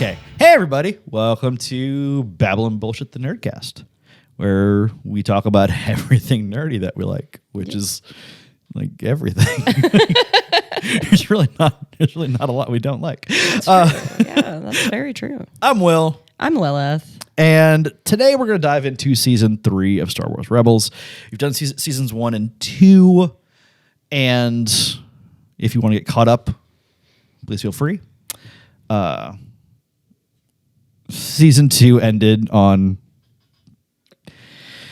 Okay. Hey, everybody. Welcome to Babylon Bullshit, the Nerdcast, where we talk about everything nerdy that we like, which is like everything. There's really not a lot we don't like. Yeah, that's very true. I'm Will. I'm Lilith. And today we're going to dive into season 3 of Star Wars Rebels. We've done seasons 1 and 2. And if you want to get caught up, please feel free. Season 2 ended on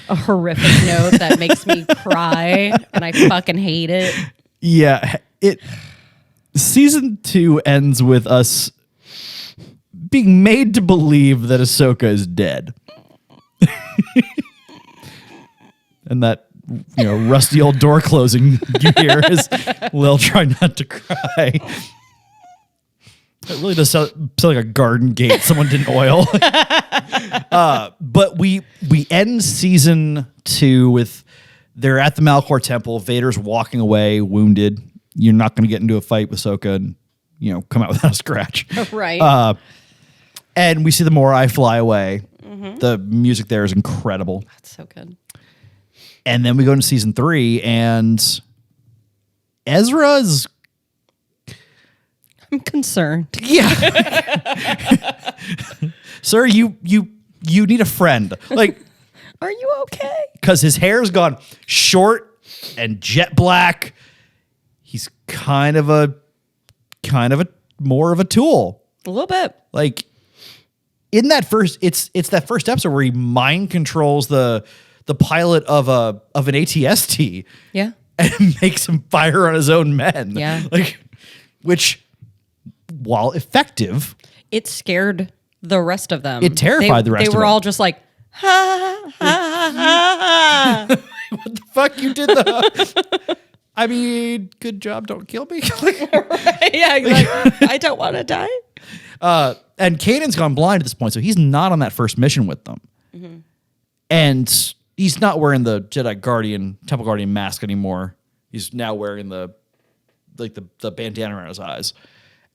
A horrific note that makes me cry, and I fucking hate it. Yeah, season 2 ends with us being made to believe that Ahsoka is dead. And that, rusty old door closing you hear is Lil trying not to cry. It really does sound like a garden gate someone didn't oil. But we end season 2 with they're at the Malachor Temple. Vader's walking away, wounded. You're not going to get into a fight with Ahsoka and come out without a scratch. Right. And we see the Morai fly away. Mm-hmm. The music there is incredible. That's so good. And then we go into season 3, and Ezra's. I'm concerned. Yeah. Sir, you need a friend. Like, are you okay? Because his hair's gone short and jet black. He's kind of a more of a tool. A little bit. Like in that first it's that first episode where he mind controls the pilot of an ATST. Yeah. And makes him fire on his own men. Yeah. Like, which, while effective, it scared the rest of them. It terrified the rest of them. They were all just like, ha, ha, ha, ha. What the fuck you did I mean, good job, don't kill me. Right, yeah, like, I don't want to die. And Kanan's gone blind at this point, so he's not on that first mission with them. Mm-hmm. And he's not wearing the Temple Guardian mask anymore. He's now wearing the bandana around his eyes.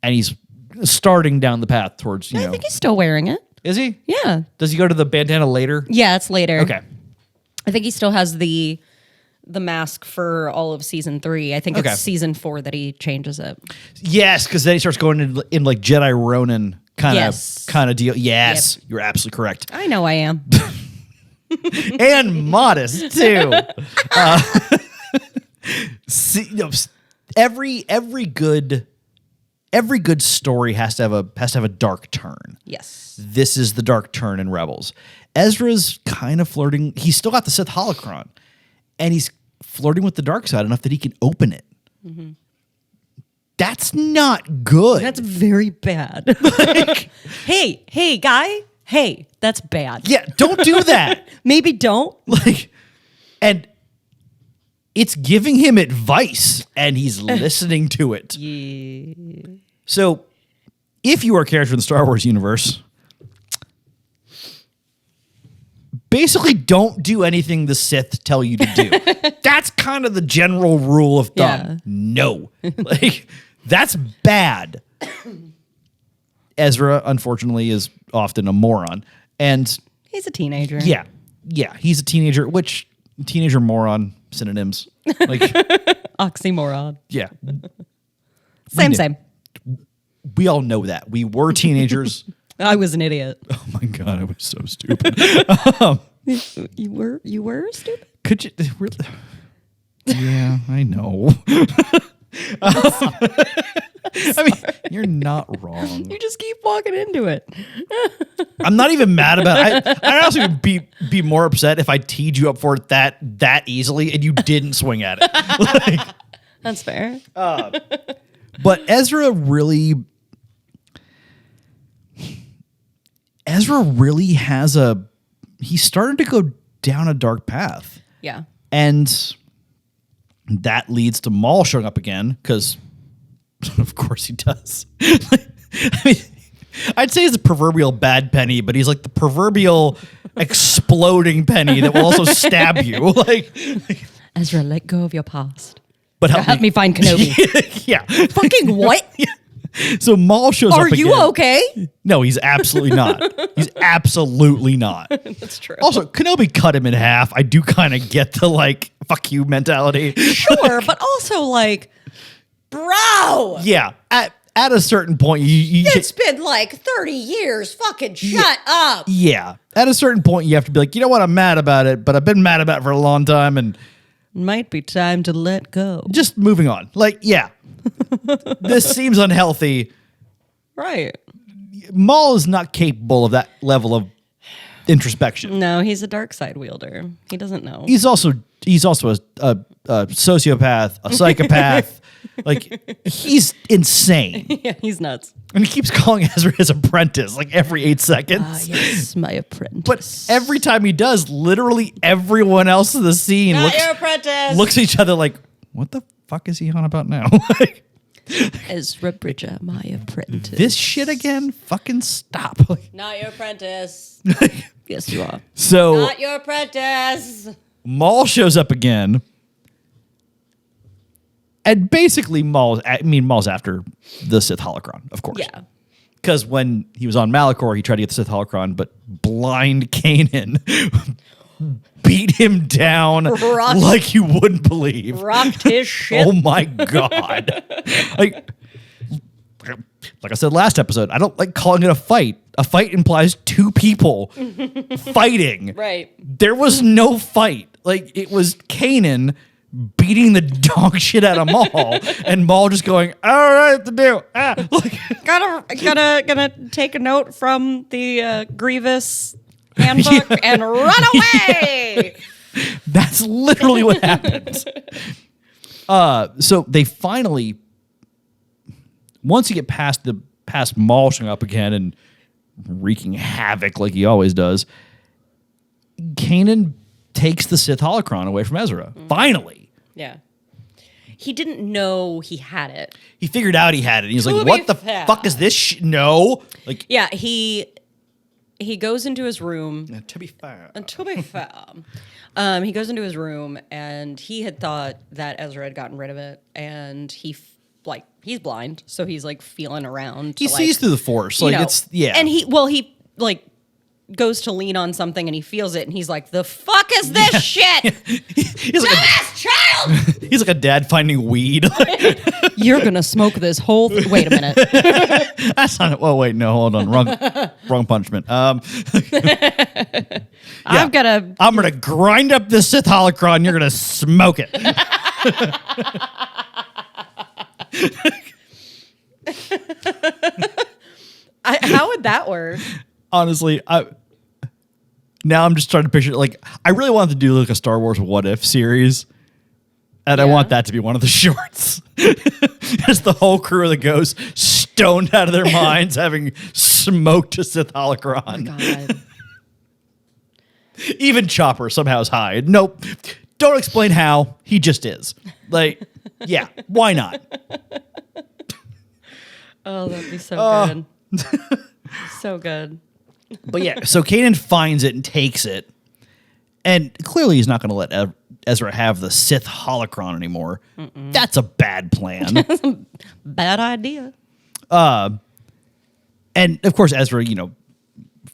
And he's starting down the path towards, I think he's still wearing it. Is he? Yeah. Does he go to the bandana later? Yeah, it's later. Okay. I think he still has the mask for all of season 3. I think it's season 4 that he changes it. Yes, because then he starts going in like Jedi Ronin kind of deal. Yes, You're absolutely correct. I know I am. And modest too. Every good story has to have a dark turn. Yes. This is the dark turn in Rebels. Ezra's kind of flirting. He's still got the Sith holocron, and he's flirting with the dark side enough that he can open it. Mm-hmm. That's not good. That's very bad. Hey, guy. Hey, that's bad. Yeah, don't do that. Maybe don't. And it's giving him advice, and he's listening to it. Yeah. So, if you are a character in the Star Wars universe, basically don't do anything the Sith tell you to do. That's kind of the general rule of thumb. Yeah. No. That's bad. Ezra, unfortunately, is often a moron. And he's a teenager. Yeah, he's a teenager, which teenager moron synonyms. Like oxymoron. Yeah. Same. We all know that. We were teenagers. I was an idiot. Oh my God, I was so stupid. You were stupid? Could you really? Yeah, I know. I mean, you're not wrong. You just keep walking into it. I'm not even mad about it. I'd also be more upset if I teed you up for it that easily and you didn't swing at it. That's fair. But Ezra really he's starting to go down a dark path. Yeah. And that leads to Maul showing up again, because of course he does. I mean, I'd say he's a proverbial bad penny, but he's like the proverbial exploding penny that will also stab you. Ezra, let go of your past. But help me find Kenobi. Yeah. Fucking what? Yeah. So Maul shows up Are again. you okay? No, he's absolutely not. He's absolutely not. That's true. Also, Kenobi cut him in half. I do kind of get the like, fuck you mentality. Sure, but also like, bro. Yeah. At a certain point, you It's been like 30 years. Fucking shut up. yeah. At a certain point, you have to be like, you know what? I'm mad about it, but I've been mad about it for a long time, and Might be time to let go. just moving on. Like, yeah. This seems unhealthy. Right. Maul is not capable of that level of introspection. No, he's a dark side wielder. He doesn't know. He's also a sociopath, a psychopath. Like, he's insane. Yeah, he's nuts. And he keeps calling Ezra his apprentice like every 8 seconds. Yes, my apprentice. But every time he does, literally everyone else in the scene Not your apprentice. looks at each other like, what the fuck is he on about now? Like, Ezra Bridger, my apprentice. this shit again? Fucking stop. Like, Not your apprentice. Yes, you are. so Not your apprentice. Maul shows up again. And basically Maul's after the Sith holocron, of course. Yeah. Because when he was on Malachor, he tried to get the Sith holocron, but blind Kanan beat him down like you wouldn't believe. Rocked his shit. Oh my God. like I said last episode, I don't like calling it a fight. A fight implies two people fighting. Right. There was no fight. Like, it was Kanan beating the dog shit out of Maul, and Maul just going, all right, to do. Like, Gonna take a note from the Grievous handbook and run away. that's literally what happens. So they finally, once you get past Maul showing up again and wreaking havoc like he always does, Kanan takes the Sith holocron away from Ezra. Finally. Yeah. He didn't know he had it. He figured out he had it. He was To like, be what the fair. fuck is this No. Like, Yeah, he goes into his room. to be fair. To be fair, he goes into his room and he had thought that Ezra had gotten rid of it, and he's blind, so he's like feeling around. He sees through the Force. Like, it's, yeah. And he like goes to lean on something and he feels it and he's like, the fuck is this shit? He's like, Dumbass child! he's like a dad finding weed. You're gonna smoke this whole wait a minute. That's not it. Oh, wait, no, hold on. Wrong punishment. I'm gonna grind up this Sith holocron. You're gonna smoke it. how would that work? Honestly, now I'm just trying to picture, like, I really wanted to do like a Star Wars What If series. And I want that to be one of the shorts. Just the whole crew of the Ghosts stoned out of their minds, having smoked a Sith holocron. Oh my God. Even Chopper somehow is high. Nope. Don't explain how. He just is. Like, yeah, why not? Oh, that'd be so good. So good. But yeah, so Kanan finds it and takes it. And clearly he's not going to let Ezra have the Sith holocron anymore. That's a bad plan. Bad idea. And of course, Ezra,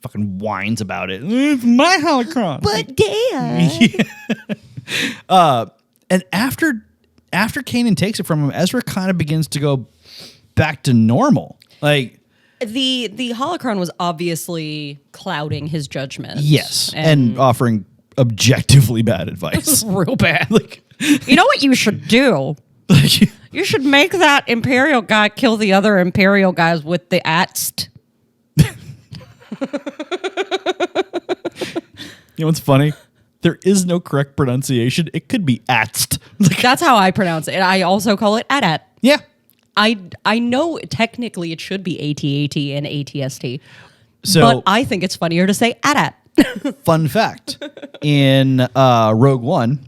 fucking whines about it. It's my holocron. But Dad. And after Kanan takes it from him, Ezra kind of begins to go back to normal. Like, The holocron was obviously clouding his judgment. yes, and offering objectively bad advice. Real bad. Like, You know what you should do? You should make that Imperial guy kill the other Imperial guys with the Atst. You know what's funny? There is no correct pronunciation. It could be Atst. Like, That's how I pronounce it. I also call it AT-AT. yeah. I know technically it should be AT-AT and ATST. So, But I think it's funnier to say AT-AT. fun fact, in Rogue One,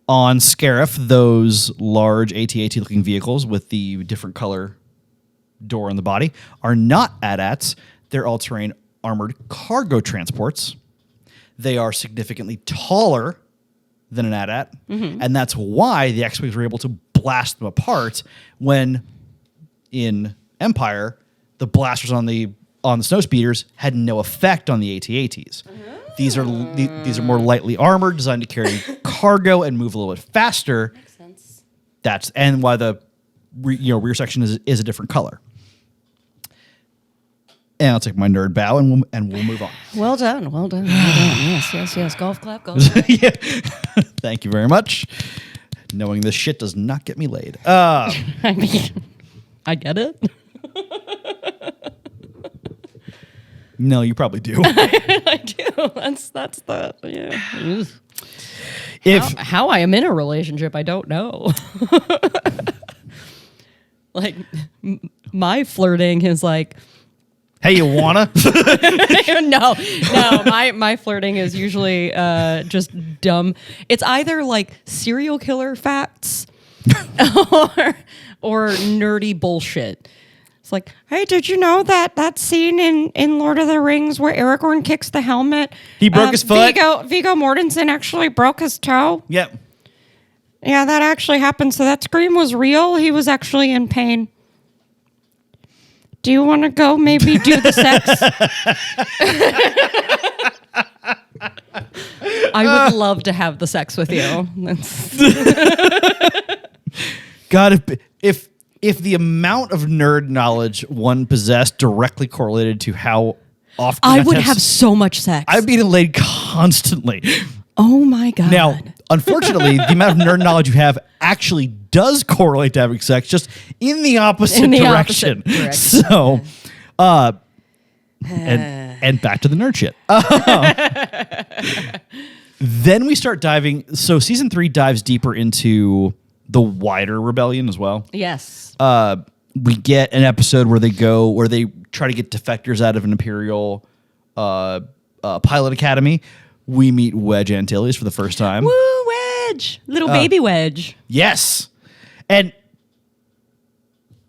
on Scarif, those large AT-AT looking vehicles with the different color door on the body are not AT-ATs. They're all-terrain armored cargo transports. They are significantly taller than an AT-AT, and that's why the X-Wings were able to blast them apart when, in Empire, the blasters on the snowspeeders had no effect on the AT-ATs. These are more lightly armored, designed to carry cargo and move a little bit faster. Makes sense. That's why the rear section is a different color. And I'll take my nerd bow and we'll move on. Well done. Yes. Golf clap. Yeah. Thank you very much. Knowing this shit does not get me laid. I mean, I get it. No, you probably do. I do. That's the yeah. If how I am in a relationship, I don't know. Like my flirting is like, hey, you wanna? no. My flirting is usually just dumb. It's either like serial killer facts or nerdy bullshit. It's like, hey, did you know that scene in Lord of the Rings where Aragorn kicks the helmet? He broke his foot? Viggo Mortensen actually broke his toe. Yep. Yeah, that actually happened. So that scream was real. He was actually in pain. Do you want to go maybe do the sex? I would love to have the sex with you. God, if the amount of nerd knowledge one possessed directly correlated to how often I would have so much sex. I'd be laid constantly. Oh my God. Now, unfortunately, the amount of nerd knowledge you have actually does correlate to having sex, just in the opposite direction. So, and back to the nerd shit. Then we start diving. So season 3 dives deeper into the wider rebellion as well. Yes. We get an episode where they try to get defectors out of an Imperial pilot academy. We meet Wedge Antilles for the first time. Woo, Wedge! Little baby Wedge. Yes. And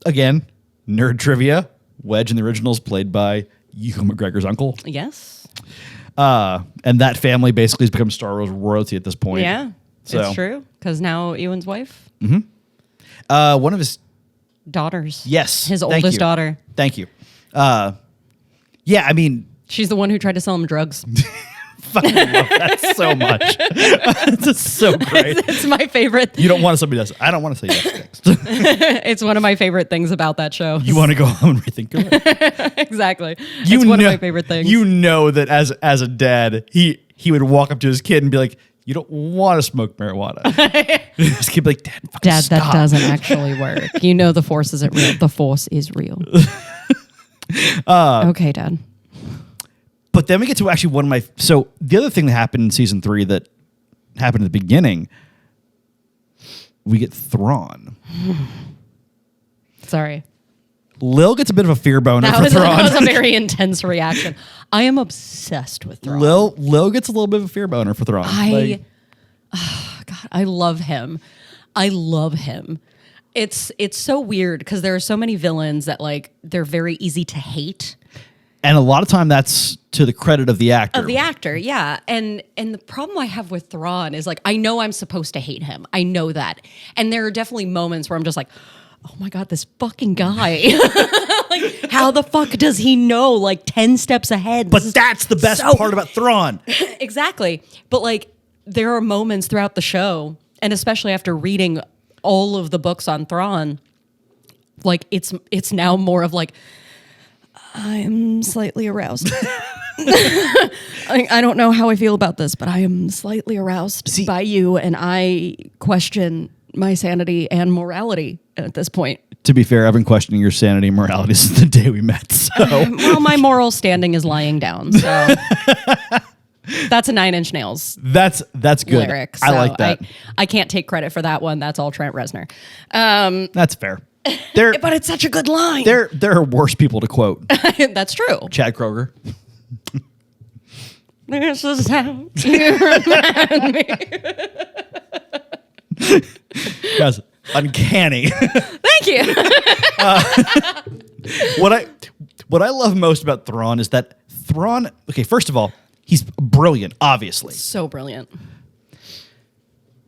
again, nerd trivia. Wedge in the originals played by Ewan McGregor's uncle. Yes. And that family basically has become Star Wars royalty at this point. Yeah, it's true. Because now Ewan's wife. Mm-hmm. One of his daughters. Yes. His oldest daughter. Thank you. Yeah, I mean. She's the one who tried to sell him drugs. Fucking love that so much. It's so great. It's my favorite. You don't want somebody else. I don't want to say yes next. It's one of my favorite things about that show. You want to go home and rethink it. Exactly. It's one of my favorite things. You know that as a dad, he would walk up to his kid and be like, "You don't want to smoke marijuana." His kid would be like, Dad, stop. That doesn't actually work. You know the Force isn't real. The Force is real. Okay, Dad. But then we get to actually one of my... So the other thing that happened in season 3 that happened at the beginning, we get Thrawn. Sorry. Lil gets a bit of a fear boner for Thrawn. That was a very intense reaction. I am obsessed with Thrawn. Lil gets a little bit of a fear boner for Thrawn. God, I love him. I love him. It's so weird because there are so many villains that they're very easy to hate. And a lot of time that's to the credit of the actor. Of the actor, yeah. And the problem I have with Thrawn is I know I'm supposed to hate him. I know that. And there are definitely moments where I'm just like, oh my God, this fucking guy. How the fuck does he know 10 steps ahead? But that's the best part about Thrawn. Exactly. But there are moments throughout the show, and especially after reading all of the books on Thrawn, it's now more of I'm slightly aroused. I don't know how I feel about this, but I am slightly aroused by you, and I question my sanity and morality at this point. To be fair, I've been questioning your sanity and morality since the day we met. So, well, my moral standing is lying down. So that's a 9 Inch Nails. That's good. Lyric. So I like that. I can't take credit for that one. That's all Trent Reznor. That's fair. But it's such a good line. There are worse people to quote. That's true. Chad Kroger. This is how you remind me. Guys, uncanny. Thank you. What I love most about Thrawn is that Thrawn, okay, first of all, he's brilliant, obviously. So brilliant.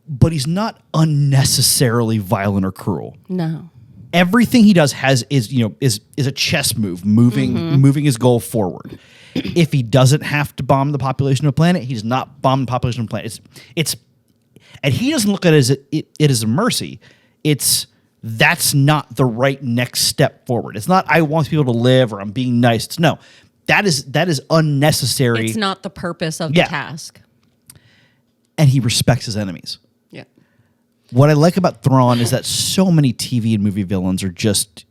But he's not unnecessarily violent or cruel. No. everything he does is a chess move, moving his goal forward. If he doesn't have to bomb the population of a planet, he does not bomb the population of a planet. And he doesn't look at it as a mercy. That's not the right next step forward. It's not I want people to live or I'm being nice. It's no. That is unnecessary. It's not the purpose of the task. And he respects his enemies. Yeah. What I like about Thrawn is that so many TV and movie villains are just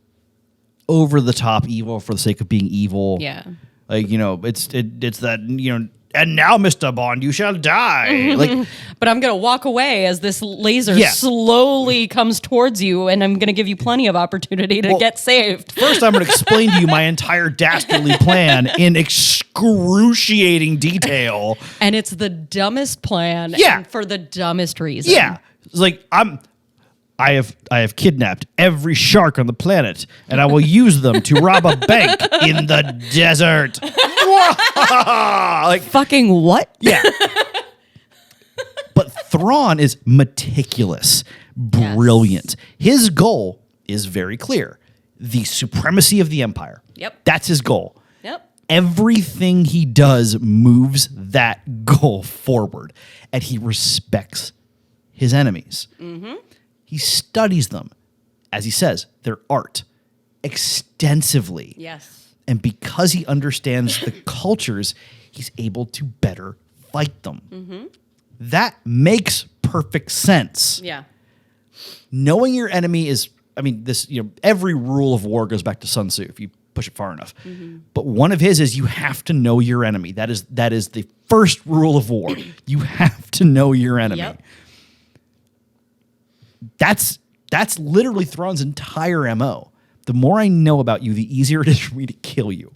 over the top evil for the sake of being evil. Yeah. Like, it's that, and now, Mr. Bond, you shall die. Like, but I'm going to walk away as this laser slowly comes towards you, and I'm going to give you plenty of opportunity to get saved. First, I'm going to explain to you my entire dastardly plan in excruciating detail. And it's the dumbest plan and for the dumbest reason. Yeah. It's like, I have kidnapped every shark on the planet, and I will use them to rob a bank in the desert. Like, fucking what? Yeah. But Thrawn is meticulous, brilliant. Yes. His goal is very clear. The supremacy of the Empire. Yep. That's his goal. Yep. Everything he does moves that goal forward, and he respects his enemies. Mm-hmm. He studies them, as he says, their art, extensively. Yes. And because he understands the cultures, he's able to better fight them. Mm-hmm. That makes perfect sense. Yeah. Knowing your enemy is, every rule of war goes back to Sun Tzu if you push it far enough. Mm-hmm. But one of his is you have to know your enemy. That is the first rule of war. You have to know your enemy. Yep. That's literally Thrawn's entire MO. The more I know about you, the easier it is for me to kill you.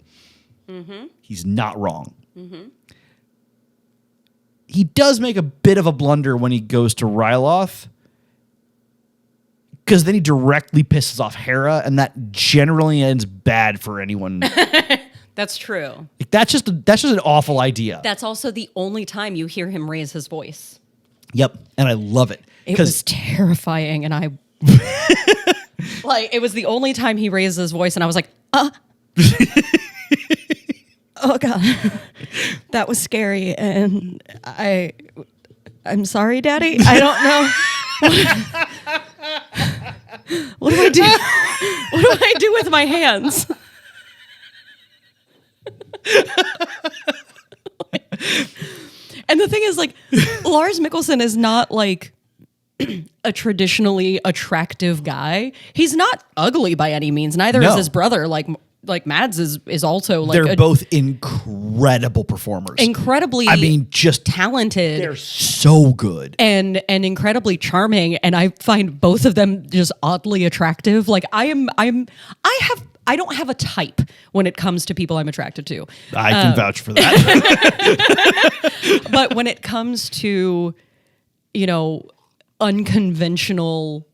Mm-hmm. He's not wrong. Mm-hmm. He does make a bit of a blunder when he goes to Ryloth, because then he directly pisses off Hera, and that generally ends bad for anyone. That's true. Like, that's just an awful idea. That's also the only time you hear him raise his voice. Yep, and I love it. It was terrifying, and I... Like, it was the only time he raised his voice, and I was like, oh, God. That was scary, and I'm sorry, Daddy. I don't know. What do I do? What do I do with my hands? And the thing is, like, Lars Mikkelsen is not, like, a traditionally attractive guy. He's not ugly by any means. Neither is his brother. Like Mads is also like they're both incredible performers. Incredibly, just talented. They're so good and incredibly charming. And I find both of them just oddly attractive. Like I don't have a type when it comes to people I'm attracted to. I can vouch for that. But when it comes to, unconventionally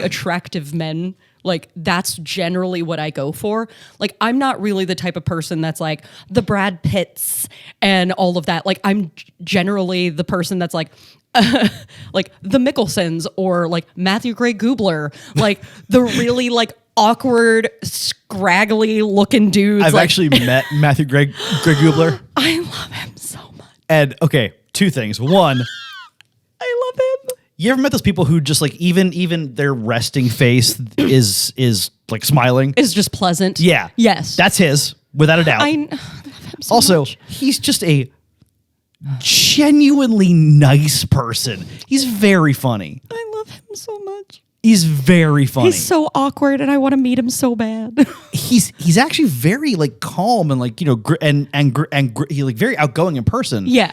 attractive men, like that's generally what I go for. Like I'm not really the type of person that's like the Brad Pitts and all of that. Like I'm generally the person that's like like the Mickelsons or like Matthew Gray Gubler, like the really like awkward, scraggly looking dudes. I've actually met Matthew Gray Gubler. I love him so much. And okay, two things. One, I love him. You ever met those people who just like even their resting face is like smiling? Is just pleasant. Yeah. Yes. That's his, without a doubt. I love him so also, much. He's just a genuinely nice person. He's very funny. I love him so much. He's very funny. He's so awkward, and I want to meet him so bad. He's actually very like calm and like he like very outgoing in person. Yeah.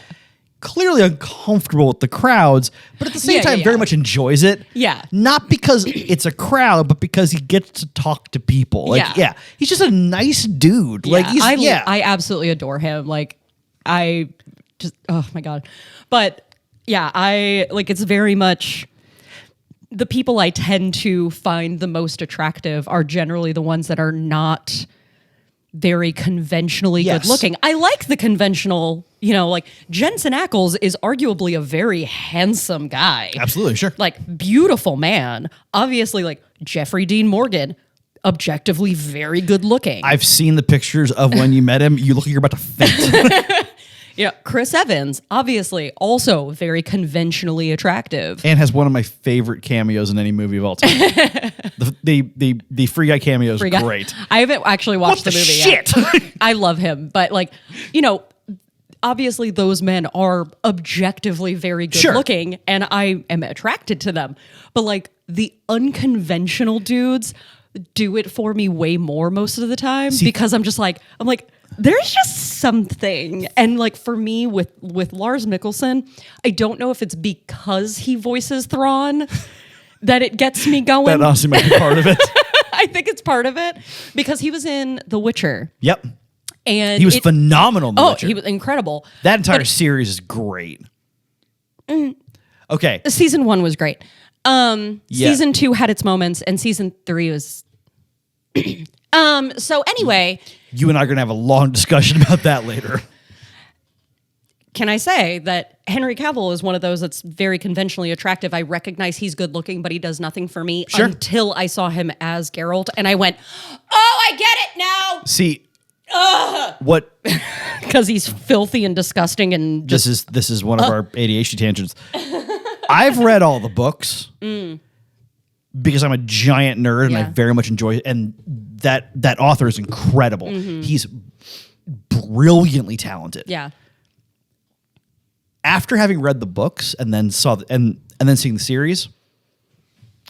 Clearly uncomfortable with the crowds, but at the same time very much enjoys it. Yeah. Not because it's a crowd, but because he gets to talk to people. Like, yeah. He's just a nice dude. Yeah. Like I absolutely adore him. Like I just, oh my God. But yeah, it's very much the people I tend to find the most attractive are generally the ones that are not very conventionally good looking. I like the conventional You know, like Jensen Ackles is arguably a very handsome guy. Absolutely, sure. Like beautiful man. Obviously, like Jeffrey Dean Morgan, objectively very good looking. I've seen the pictures of when you met him. You look like you're about to faint. Yeah, Chris Evans, obviously also very conventionally attractive. And has one of my favorite cameos in any movie of all time. the Free Guy cameo is great. I haven't actually watched What the movie shit? yet. I love him, but like, you know, obviously those men are objectively very good looking and I am attracted to them. But like the unconventional dudes do it for me way more most of the time because I'm like, there's just something. And like for me with Lars Mikkelsen, I don't know if it's because he voices Thrawn that it gets me going. That honestly might be part of it. I think it's part of it because he was in The Witcher. Yep. And he was phenomenal in The Witcher. He was incredible. That entire series is great. Okay. Season 1 was great. Season 2 had its moments, and season 3 was so anyway. You and I are gonna have a long discussion about that later. Can I say that Henry Cavill is one of those that's very conventionally attractive? I recognize he's good looking, but he does nothing for me until I saw him as Geralt, and I went, "Oh, I get it now." See, what? Because he's filthy and disgusting, and just, this is one of our ADHD tangents. I've read all the books because I'm a giant nerd and I very much enjoy it. And that author is incredible. He's brilliantly talented. Yeah. After having read the books and then and then seeing the series,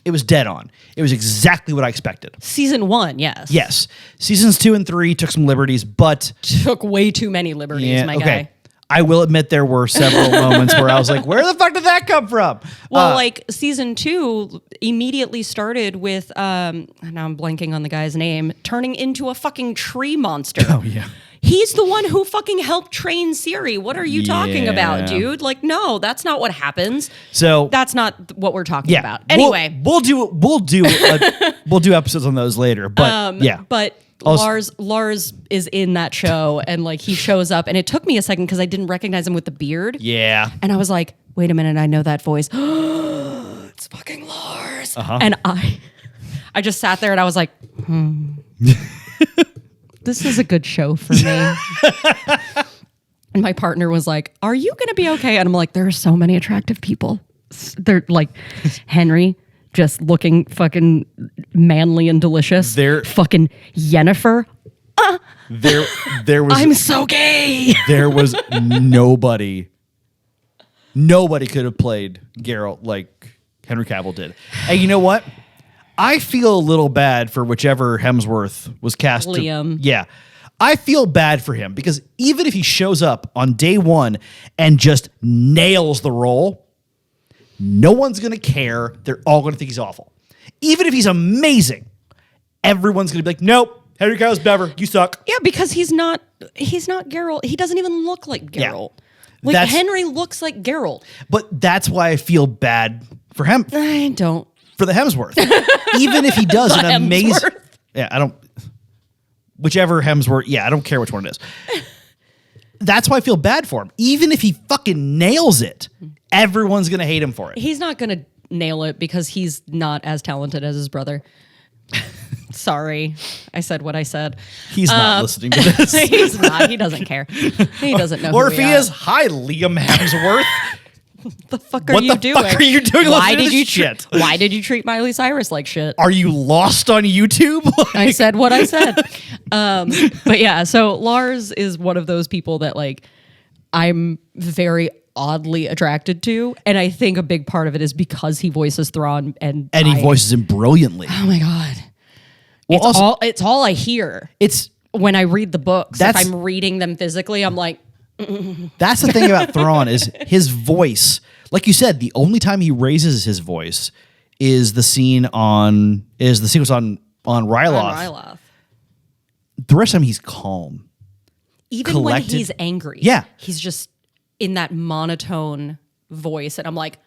it was dead on. It was exactly what I expected. Season 1, yes. Yes. Seasons 2 and 3 took some liberties, but took way too many liberties, my guy. I will admit there were several moments where I was like, where the fuck did that come from? Well, like season 2 immediately started with, now I'm blanking on the guy's name, turning into a fucking tree monster. Oh, yeah. He's the one who fucking helped train Siri. What are you talking about, dude? Like, no, that's not what happens. So that's not what we're talking about. Anyway, we'll do episodes on those later. But but Lars is in that show and like he shows up and it took me a second because I didn't recognize him with the beard. Yeah. And I was like, wait a minute, I know that voice. It's fucking Lars. And I just sat there and I was like, this is a good show for me. And my partner was like, are you going to be okay? And I'm like, there are so many attractive people. They're like Henry, just looking fucking manly and delicious. Fucking Yennefer. There was. I'm so gay. There was nobody. Nobody could have played Geralt like Henry Cavill did. And you know what? I feel a little bad for whichever Hemsworth was cast. Liam. I feel bad for him because even if he shows up on day one and just nails the role, no one's going to care. They're all going to think he's awful. Even if he's amazing, everyone's going to be like, nope, Henry Cavill's better. You suck. Yeah, because he's not Geralt. He doesn't even look like Geralt. Yeah. Like Henry looks like Geralt. But that's why I feel bad for him. I don't. For the Hemsworth. Even if he does an amazing... Yeah, I don't... Whichever Hemsworth... Yeah, I don't care which one it is. That's why I feel bad for him. Even if he fucking nails it, everyone's going to hate him for it. He's not going to nail it because he's not as talented as his brother. Sorry. I said what I said. He's not listening to this. He's not. He doesn't care. He doesn't know Or who if he is, hi, Liam Hemsworth. The fuck are you doing? What the fuck are you doing? Why did you treat Miley Cyrus like shit? Are you lost on YouTube? I said what I said. But yeah, so Lars is one of those people that like I'm very oddly attracted to, and I think a big part of it is because he voices Thrawn and he voices him brilliantly. Oh my god! Well, it's all I hear. It's when I read the books. If I'm reading them physically, I'm like. That's the thing about Thrawn is his voice. Like you said, the only time he raises his voice is the sequence on Ryloth. The rest of the time he's calm. Even collected. When he's angry. Yeah. He's just in that monotone voice and I'm like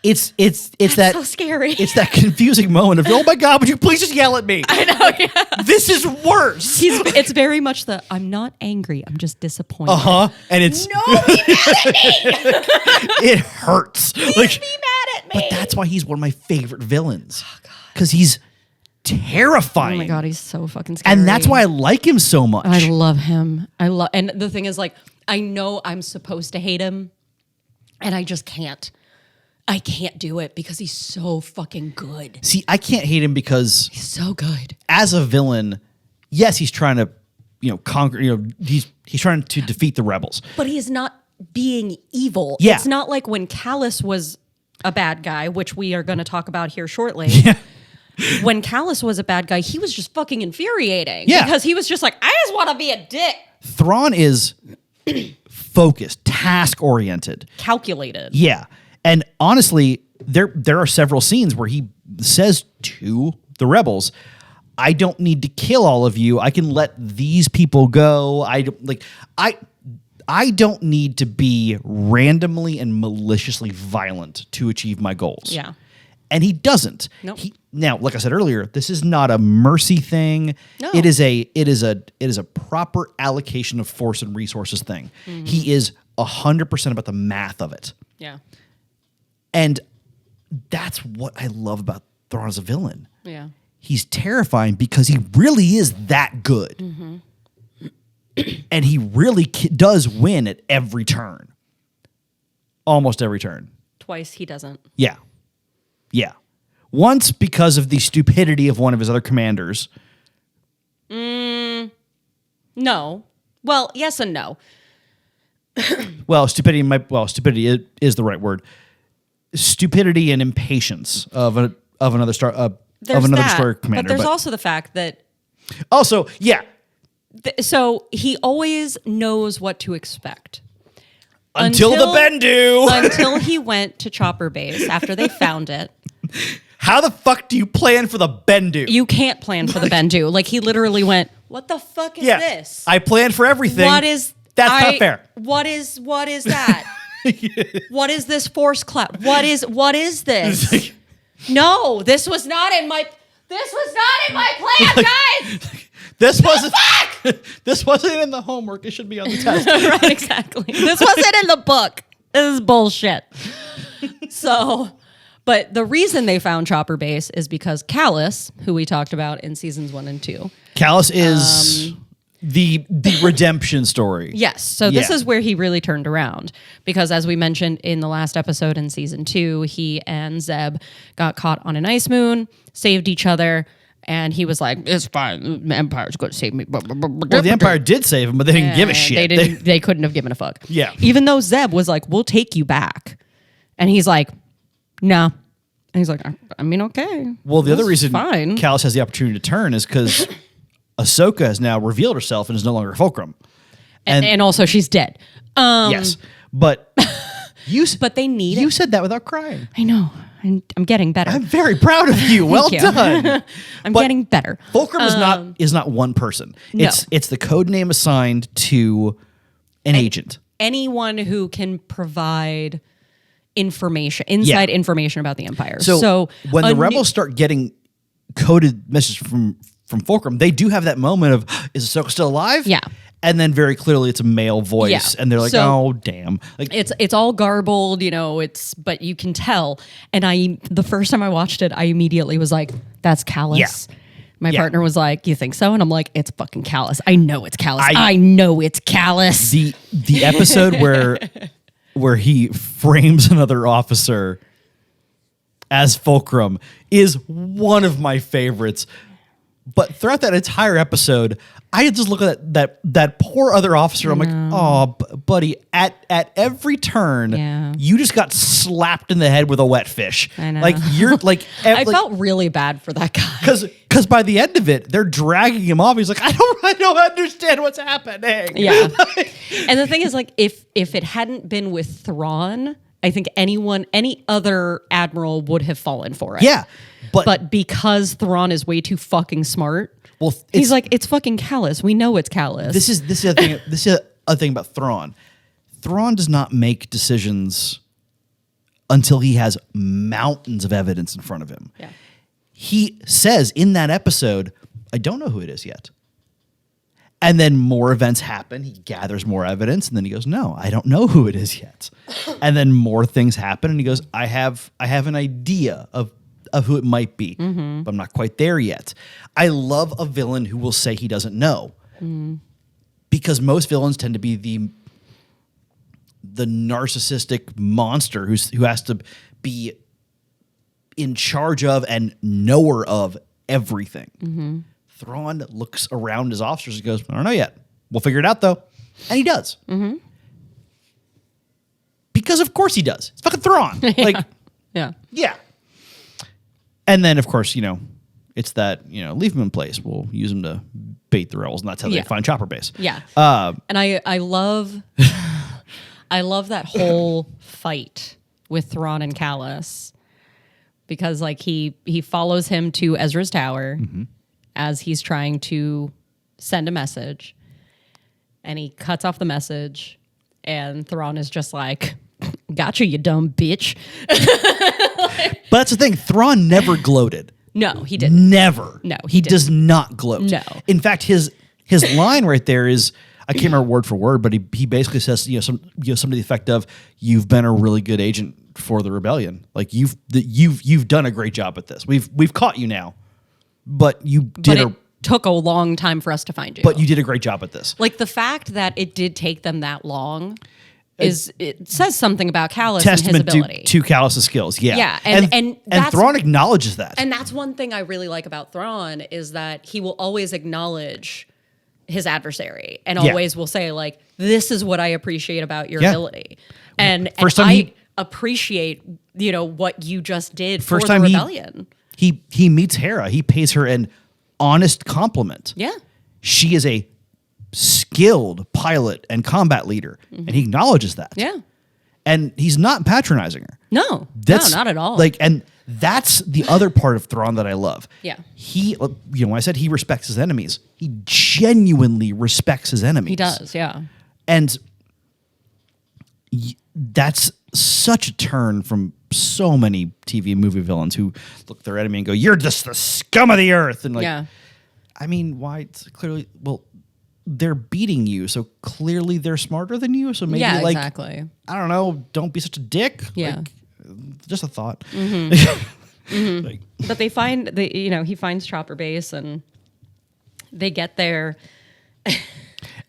it's That's that so scary. It's that confusing moment of, oh my God, would you please just yell at me? I know. Yeah. This is worse. It's very much the I'm not angry. I'm just disappointed. And it's No, be mad at me. it hurts. Please be mad at me. But that's why he's one of my favorite villains. Because he's terrifying. Oh my God, he's so fucking scary. And that's why I like him so much. I love him. And the thing is, like, I know I'm supposed to hate him, and I just can't. I can't do it because he's so fucking good. See, I can't hate him because He's so good. as a villain, yes, he's trying to, conquer, he's trying to defeat the rebels. But he is not being evil. Yeah. It's not like when Callus was a bad guy, which we are going to talk about here shortly. Yeah. When Callus was a bad guy, he was just fucking infuriating. Yeah. Because he was just like, I just want to be a dick. Thrawn is focused, task-oriented. Calculated. Yeah. And honestly, there are several scenes where he says to the rebels, I don't need to kill all of you. I can let these people go. I don't need to be randomly and maliciously violent to achieve my goals. Yeah. And he doesn't. Nope. Now, like I said earlier, this is not a mercy thing. No. It is a proper allocation of force and resources thing. Mm-hmm. He is 100% about the math of it. Yeah. And that's what I love about Thrawn as a villain. Yeah. He's terrifying because he really is that good. Mm-hmm. And he really does win at every turn. Almost every turn. Twice he doesn't. Yeah. Yeah. Once because of the stupidity of one of his other commanders. No. Well, yes and no. Well, stupidity is the right word. Stupidity and impatience of another star destroyer commander. But there's also the fact that also, yeah. So he always knows what to expect. Until the Bendu. Until he went to Chopper Base after they found it. How the fuck do you plan for the Bendu? You can't plan for the Bendu. Like, he literally went, what the fuck is this? I planned for everything. That's not fair. What is that? What is this force cloud? What is this? No, this was not in my plan, guys. This wasn't in the homework. It should be on the test. Right, exactly. This wasn't in the book. This is bullshit. So, but the reason they found Chopper Base is because Callus, who we talked about in seasons 1 and 2. Callus is the redemption story. Yes. So this is where he really turned around, because as we mentioned in the last episode in season 2, he and Zeb got caught on an ice moon, saved each other. And he was like, it's fine. The Empire's going to save me. Well, the Empire did save him, but they didn't give a shit. They couldn't have given a fuck. Yeah. Even though Zeb was like, we'll take you back. And he's like, no. And he's like, I mean, okay. Well, the other reason fine. Callus has the opportunity to turn is because Ahsoka has now revealed herself and is no longer Fulcrum. And also she's dead. Yes. But but they need You said that without crying. I know. I'm getting better. I'm very proud of you. Well you. done. I'm getting better. Fulcrum is not one person. No. It's the code name assigned to an agent. Anyone who can provide inside information about the Empire. So when the rebels start getting coded messages from Fulcrum, they do have that moment of, is Ahsoka still alive? Yeah. And then very clearly it's a male voice, and they're like, "Oh, damn!" Like it's all garbled, but you can tell. And the first time I watched it, I immediately was like, "That's Callus." Yeah. My partner was like, "You think so?" And I'm like, "It's fucking Callus. I know it's Callus. I know it's Callus." The episode where he frames another officer as Fulcrum is one of my favorites. But throughout that entire episode, I just look at that poor other officer. I'm like, oh, buddy, at every turn, you just got slapped in the head with a wet fish. I know. Like you're like, I felt really bad for that guy because by the end of it, they're dragging him off. He's like, I don't understand what's happening. Yeah. And the thing is, like, if it hadn't been with Thrawn, I think any other admiral would have fallen for it. Yeah. But because Thrawn is way too fucking smart, he's like, it's fucking Callus. We know it's Callus. This is the thing. This is a thing about Thrawn. Thrawn does not make decisions until he has mountains of evidence in front of him. Yeah. He says in that episode, I don't know who it is yet. And then more events happen. He gathers more evidence, and then he goes, no, I don't know who it is yet. And then more things happen, and he goes, I have an idea of who it might be, but I'm not quite there yet. I love a villain who will say he doesn't know. Because most villains tend to be the narcissistic monster who has to be in charge of and knower of everything. Thrawn looks around his officers and goes, I don't know yet. We'll figure it out, though. And he does. Because of course he does. It's fucking Thrawn. Yeah. And then, of course, it's that, leave him in place. We'll use him to bait the rebels, and that's how they find Chopper Base. Yeah. And I love I love that whole fight with Thrawn and Callus, because like he follows him to Ezra's tower as he's trying to send a message, and he cuts off the message, and Thrawn is just like, gotcha, you dumb bitch. But that's the thing. Thrawn never gloated. No, he didn't. Never. No, he does not gloat. No. In fact, his line right there is, I can't remember word for word, but he basically says, something to the effect of, "You've been a really good agent for the rebellion. Like you've done a great job at this. We've caught you now, but it took a long time for us to find you. But you did a great job at this. Like the fact that it did take them that long it says something about Callus Testament and his ability to Callus's skills. Yeah, yeah, and Thrawn acknowledges that, and that's one thing I really like about Thrawn is that he will always acknowledge his adversary and always will say like, "This is what I appreciate about your ability," and I appreciate what you just did for the rebellion. He meets Hera. He pays her an honest compliment. Yeah, she is a skilled pilot and combat leader, and he acknowledges that. Yeah, and he's not patronizing her. No, not at all. And that's the other part of Thrawn that I love. Yeah, he, when I said he respects his enemies, he genuinely respects his enemies. He does, yeah, and that's such a turn from so many TV and movie villains who look at their enemy and go, "You're just the scum of the earth," and I mean, why? It's clearly, they're beating you, so clearly they're smarter than you. So maybe, exactly. I don't know. Don't be such a dick. Yeah, just a thought. But he finds Chopper Base, and they get there,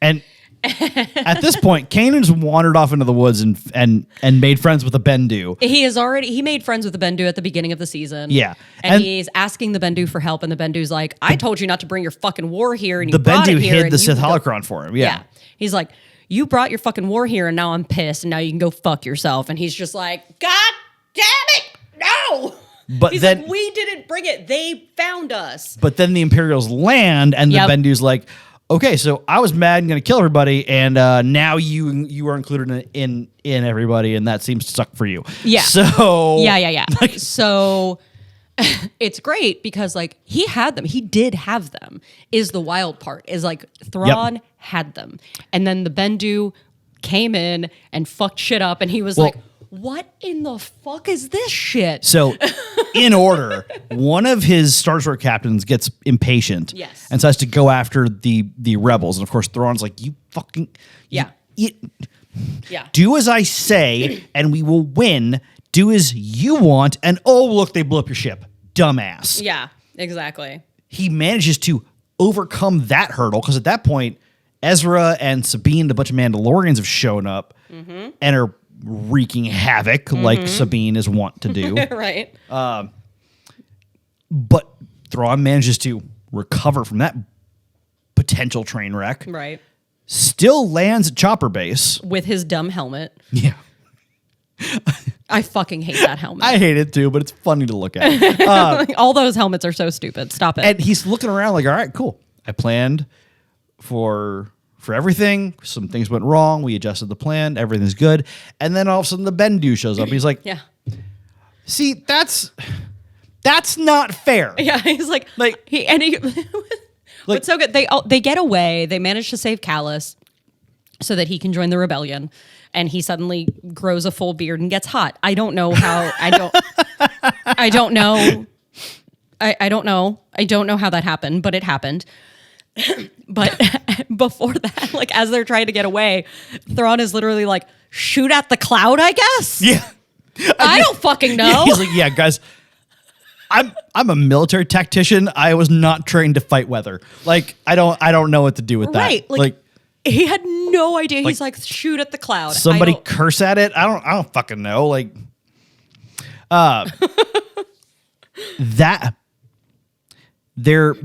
and at this point, Kanan's wandered off into the woods and made friends with a Bendu. He made friends with the Bendu at the beginning of the season. Yeah. And he's asking the Bendu for help, and the Bendu's like, I told you not to bring your fucking war here, and you the brought Bendu it here. hid the Sith holocron for him. Yeah. He's like, you brought your fucking war here, and now I'm pissed, and now you can go fuck yourself. And he's just like, God damn it, no. But he's then like, we didn't bring it. They found us. But then the Imperials land, and the Bendu's like, okay, so I was mad and going to kill everybody, and now you are included in everybody, and that seems to suck for you. Yeah. So yeah. So it's great because like he had them, he did have them. Is the wild part is like Thrawn had them, and then the Bendu came in and fucked shit up, and he was like, what in the fuck is this shit? So, in order, one of his Star Destroyer captains gets impatient and decides to go after the rebels. And of course, Thrawn's like, you fucking... Do as I say, and we will win. Do as you want, and oh, look, they blew up your ship. Dumbass. Yeah, exactly. He manages to overcome that hurdle, because at that point, Ezra and Sabine and a bunch of Mandalorians have shown up and are wreaking havoc like Sabine is wont to do. Right. But Thrawn manages to recover from that potential train wreck. Right. Still lands at Chopper Base. With his dumb helmet. Yeah. I fucking hate that helmet. I hate it too, but it's funny to look at. All those helmets are so stupid. Stop it. And he's looking around like, all right, cool. I planned for everything. Some things went wrong. We adjusted the plan. Everything's good. And then all of a sudden the Bendu shows up. He's like, see, that's not fair. Yeah, he's like what's so good? They get away. They manage to save Callus. so that he can join the rebellion. And he suddenly grows a full beard and gets hot. I don't know how. I don't know. I don't know. I don't know how that happened, but it happened. But before that, like as they're trying to get away, Thrawn is literally like, shoot at the cloud, I guess. Yeah. I don't fucking know. He's like, yeah, guys, I'm a military tactician. I was not trained to fight weather. Like, I don't know what to do with that. Right. Like he had no idea. He's like, shoot at the cloud. Somebody curse at it. I don't fucking know. Like, that there's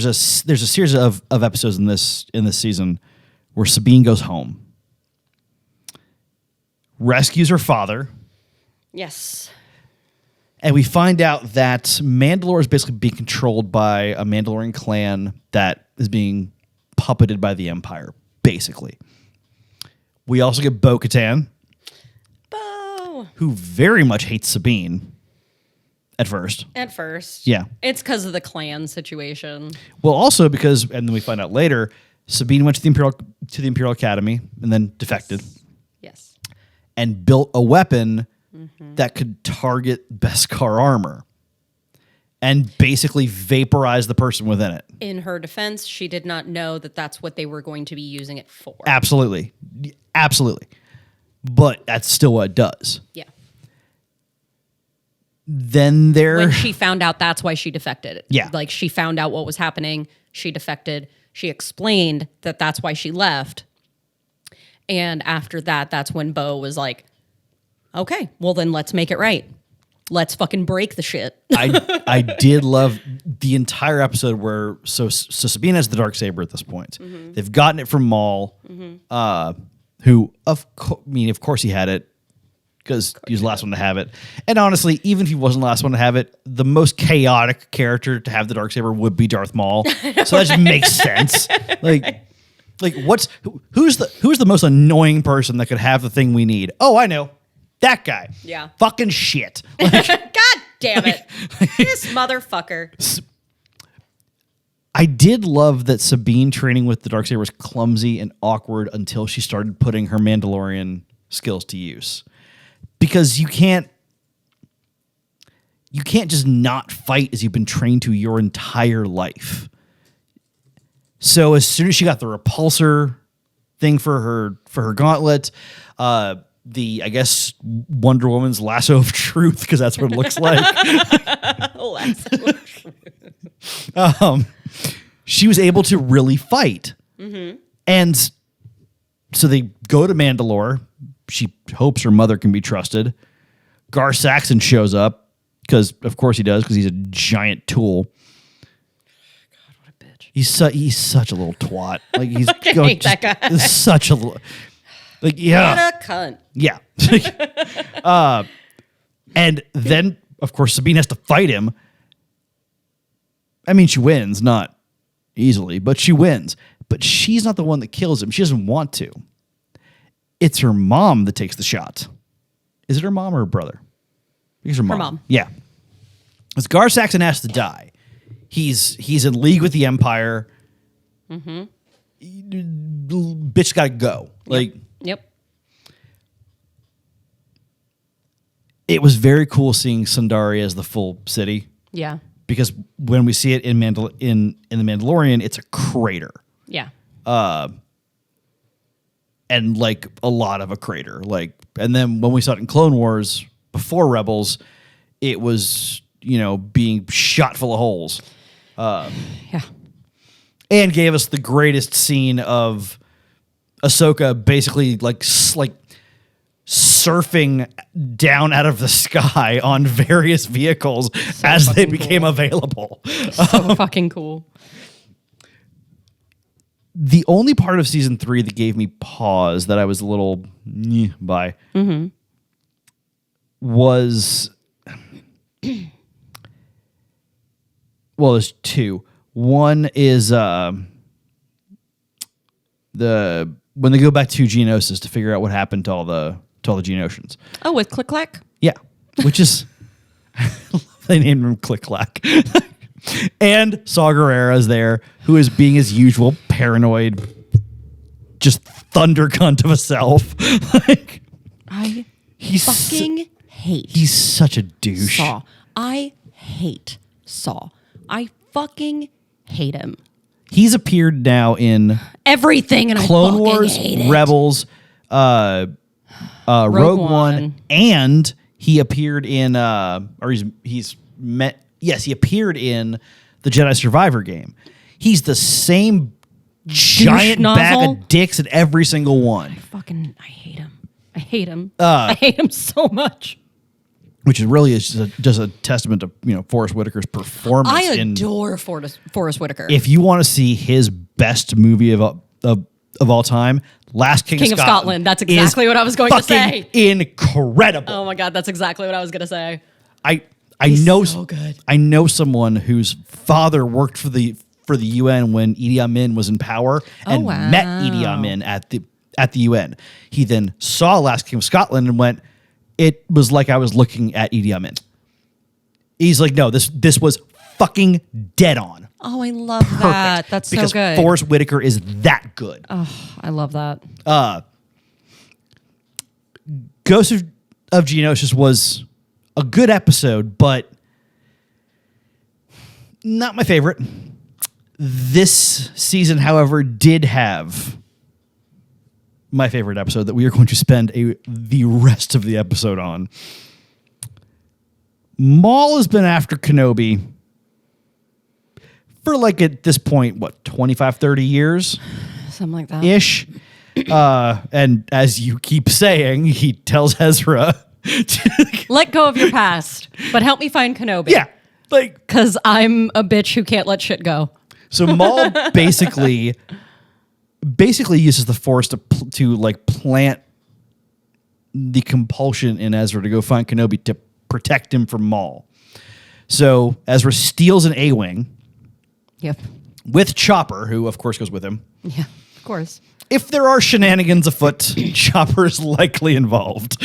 a series of episodes in this season where Sabine goes home, rescues her father. Yes. And we find out that Mandalore is basically being controlled by a Mandalorian clan that is being puppeted by the Empire, basically. We also get Bo-Katan, who very much hates Sabine at first. Yeah. It's because of the clan situation. Well, also because, and then we find out later, Sabine went to the Imperial Academy and then defected. Yes. And built a weapon that could target Beskar armor and basically vaporize the person within it. In her defense, she did not know that that's what they were going to be using it for. Absolutely. But that's still what it does. Yeah. Then when she found out, that's why she defected. Yeah. Like she found out what was happening. She defected. She explained that that's why she left. And after that, that's when Bo was like, okay, well then let's make it right. Let's fucking break the shit. I did love the entire episode where so Sabine has the Darksaber at this point. Mm-hmm. They've gotten it from Maul, who of course he had it because he was the last one to have it. And honestly, even if he wasn't the last one to have it, the most chaotic character to have the Darksaber would be Darth Maul. So that just makes sense. Like who's the most annoying person that could have the thing we need? Oh, I know. That guy. Yeah. Fucking shit. God damn it. This motherfucker. I did love that Sabine training with the Darksaber was clumsy and awkward until she started putting her Mandalorian skills to use. Because you can't just not fight as you've been trained to your entire life. So as soon as she got the repulsor thing for her gauntlet, the, I guess, Wonder Woman's lasso of truth, because that's what it looks like. Lasso of truth. She was able to really fight. Mm-hmm. And so they go to Mandalore. She hopes her mother can be trusted. Gar Saxon shows up, because of course he does, because he's a giant tool. God, what a bitch. He's such a little twat. Like he's I hate that guy. Such a little... Like, yeah. What a cunt. Yeah. And then, of course, Sabine has to fight him. I mean, she wins, not easily, but she wins. But she's not the one that kills him. She doesn't want to. It's her mom that takes the shot. Is it her mom or her brother? I think it's her mom. Her mom. Yeah. Because Gar Saxon has to die. He's in league with the Empire. Mm-hmm. Bitch got to go. Like... Yep. It was very cool seeing Sundari as the full city. Yeah. Because when we see it in the Mandalorian, it's a crater. Yeah. And like a lot of a crater. Like, and then when we saw it in Clone Wars before Rebels, it was, being shot full of holes. Yeah. And gave us the greatest scene of Ahsoka basically like surfing down out of the sky on various vehicles as they became available. So fucking cool. The only part of season 3 that gave me pause that I was a little by was well, there's two. One is when they go back to Geonosis to figure out what happened to all the Geonosians. Oh, with Click Clack? Yeah, which is they named him Click Clack. And Saw Gerrera's there, who is being his usual paranoid just thunder cunt of a self. Like, I he's fucking hate he's such a douche. Saw. I hate Saw. I fucking hate him. He's appeared now in Everything, and Clone I fucking Wars, hate it. Rebels, Rogue One, and he appeared in he appeared in the Jedi Survivor game. He's the same giant bag nozzle. of dicks in every single one. I hate him. I hate him. I hate him so much. Which is really just a testament to Forrest Whitaker's performance. I adore Forrest Whitaker. If you want to see his best movie of all time, Last King of Scotland. That's exactly what I was going to say. Incredible. Oh my God, that's exactly what I was going to say. I He's know so good. I know someone whose father worked for the UN when Idi Amin was in power and met Idi Amin at the UN. He then saw Last King of Scotland and went, it was like I was looking at Idi Amin. He's like, no, this was fucking dead on. Oh, I love that. That's because so good. Forrest Whitaker is that good. Oh, I love that. Ghost of Geonosis was a good episode, but not my favorite. This season, however, did have my favorite episode that we are going to spend the rest of the episode on. Maul has been after Kenobi for at this point, 25, 30 years? Something like that. Ish. And as you keep saying, he tells Ezra let go of your past, but help me find Kenobi. Yeah. Because I'm a bitch who can't let shit go. So Maul basically uses the Force to plant the compulsion in Ezra to go find Kenobi to protect him from Maul. So Ezra steals an A-Wing. Yep. With Chopper, who of course goes with him. Yeah, of course. If there are shenanigans afoot, Chopper is likely involved.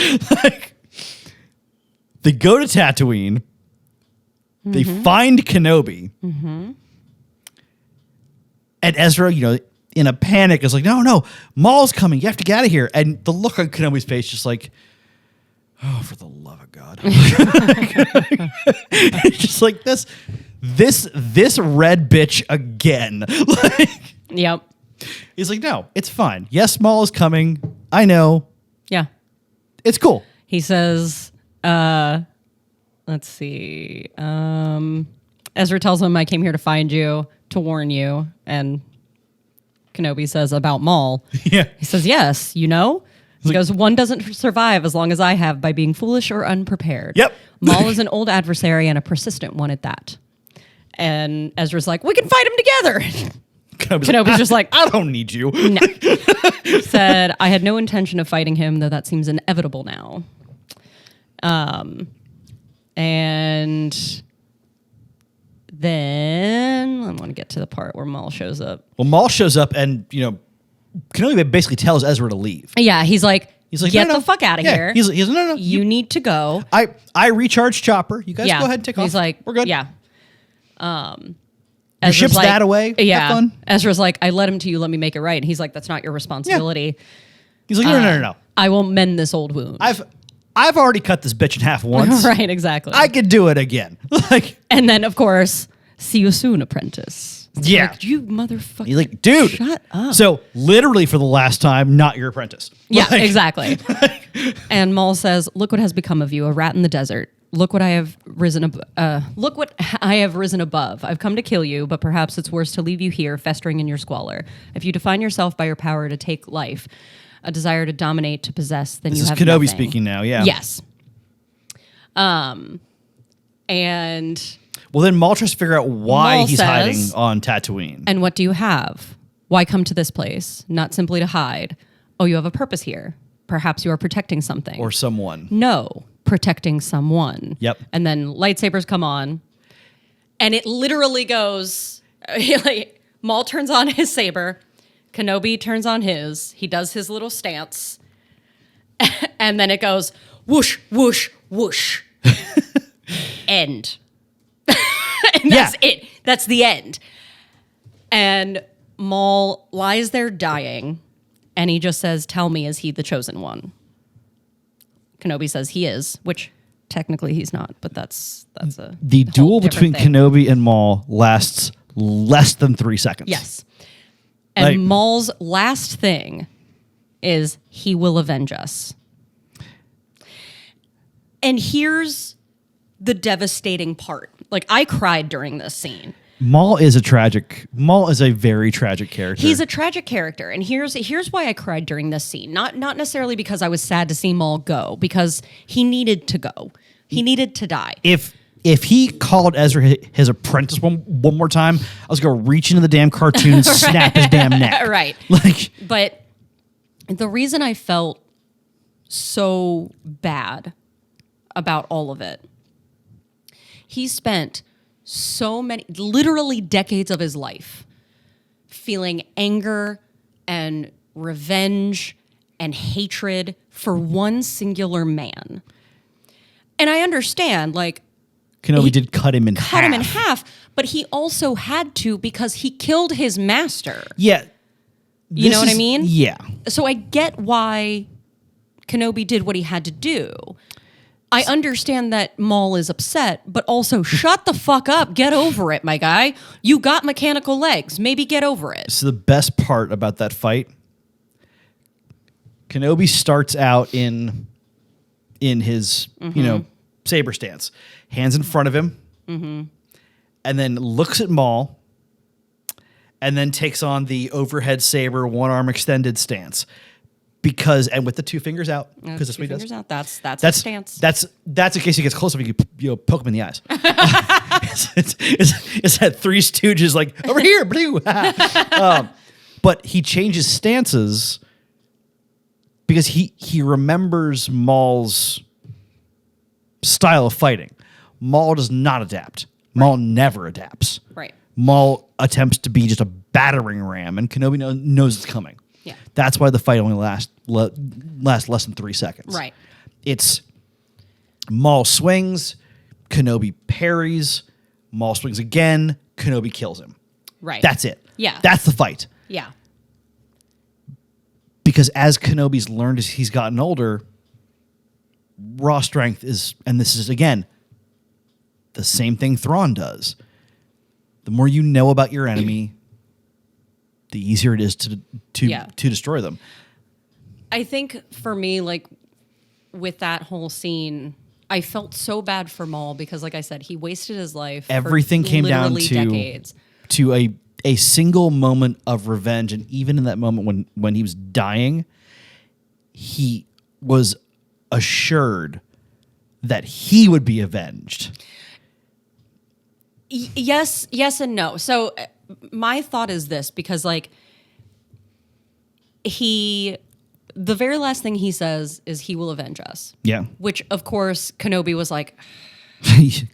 They go to Tatooine. Mm-hmm. They find Kenobi. Mm-hmm. And Ezra, in a panic, is like, no, Maul's coming. You have to get out of here. And the look on Kenobi's face, just like, oh, for the love of God. It's just like this red bitch again. Yep. He's like, no, it's fine. Yes, Maul is coming. I know. Yeah. It's cool. He says, let's see. Ezra tells him, I came here to find you, to warn you. And Kenobi says, about Maul. Yeah. He says, yes, He goes, one doesn't survive as long as I have by being foolish or unprepared. Yep. Maul is an old adversary and a persistent one at that. And Ezra's like, we can fight him together. Kenobi's just like, I don't need you. No. Said, I had no intention of fighting him, though that seems inevitable now. And then I want to get to the part where Maul shows up. Well, Maul shows up and, Kenobi basically tells Ezra to leave. Yeah, he's like, get no. the fuck out of here. He's like, no. You need to go. I recharged Chopper. You guys go ahead and take off. He's like, we're good. Yeah. Your ship's that away. Yeah. Have fun. Ezra's like, I let him to you. Let me make it right. And he's like, that's not your responsibility. Yeah. He's like, no. I will mend this old wound. I've already cut this bitch in half once. Right, exactly. I could do it again. And then, of course, see you soon, apprentice. Yeah. Like, you motherfucker. He's like, dude. Shut up. So literally for the last time, not your apprentice. Yeah, exactly. And Maul says, look what has become of you, a rat in the desert. Look what I have risen above. I've come to kill you, but perhaps it's worse to leave you here, festering in your squalor. If you define yourself by your power to take life, a desire to dominate, to possess, then this you have Kenobi nothing. speaking now, yeah. Yes. And well, then Maul tries to figure out why Maul he's says, hiding on Tatooine. And what do you have? Why come to this place? Not simply to hide. Oh, you have a purpose here. Perhaps you are protecting something. Or someone. No, protecting someone. Yep. And then lightsabers come on. And it literally goes, Maul turns on his saber. Kenobi turns on his. He does his little stance. And then it goes, whoosh, whoosh, whoosh. End. And that's it. That's the end. And Maul lies there dying. And he just says, "Tell me, is he the chosen one?" Kenobi says he is, which technically he's not, but that's a The whole duel different between thing. Kenobi and Maul lasts less than 3 seconds. Yes. And Like- Maul's last thing is he will avenge us. And here's the devastating part. Like, I cried during this scene. Maul is a very tragic character. He's a tragic character, and here's why I cried during this scene. Not necessarily because I was sad to see Maul go, because he needed to go. He needed to die. If he called Ezra his apprentice one more time, I was gonna reach into the damn cartoon and snap his damn neck. Right. Like, But the reason I felt so bad about all of it, he spent so many, literally decades of his life feeling anger and revenge and hatred for one singular man. And I understand, like, Kenobi He did cut him in half. but he also had to because he killed his master. Yeah. You know what I mean? Yeah. So I get why Kenobi did what he had to do. I understand that Maul is upset, but also shut the fuck up. Get over it, my guy. You got mechanical legs. Maybe get over it. So the best part about that fight, Kenobi starts out in his, saber stance, hands in front of him, and then looks at Maul, and then takes on the overhead saber, one arm extended stance. And with the 2 fingers out, because that's what he does. Fingers out. That's his stance. That's in case he gets close enough, you can poke him in the eyes. it's that Three Stooges, like, over here, blue. But he changes stances because he remembers Maul's style of fighting. Maul does not adapt. Maul never adapts. Right. Maul attempts to be just a battering ram, and Kenobi knows it's coming. Yeah. That's why the fight only lasts less than 3 seconds. Right. It's Maul swings, Kenobi parries, Maul swings again, Kenobi kills him. Right. That's it. Yeah. That's the fight. Yeah. Because as Kenobi's learned as he's gotten older, raw strength is, and this is again, the same thing Thrawn does. The more you know about your enemy, the easier it is to destroy them. I think for me, like, with that whole scene, I felt so bad for Maul because, like I said, he wasted his life. Everything for came down literally to decades. a single moment of revenge, and even in that moment when he was dying, he was assured that he would be avenged. Yes and no. So my thought is this, because like the very last thing he says is he will avenge us. Yeah. Which of course Kenobi was like,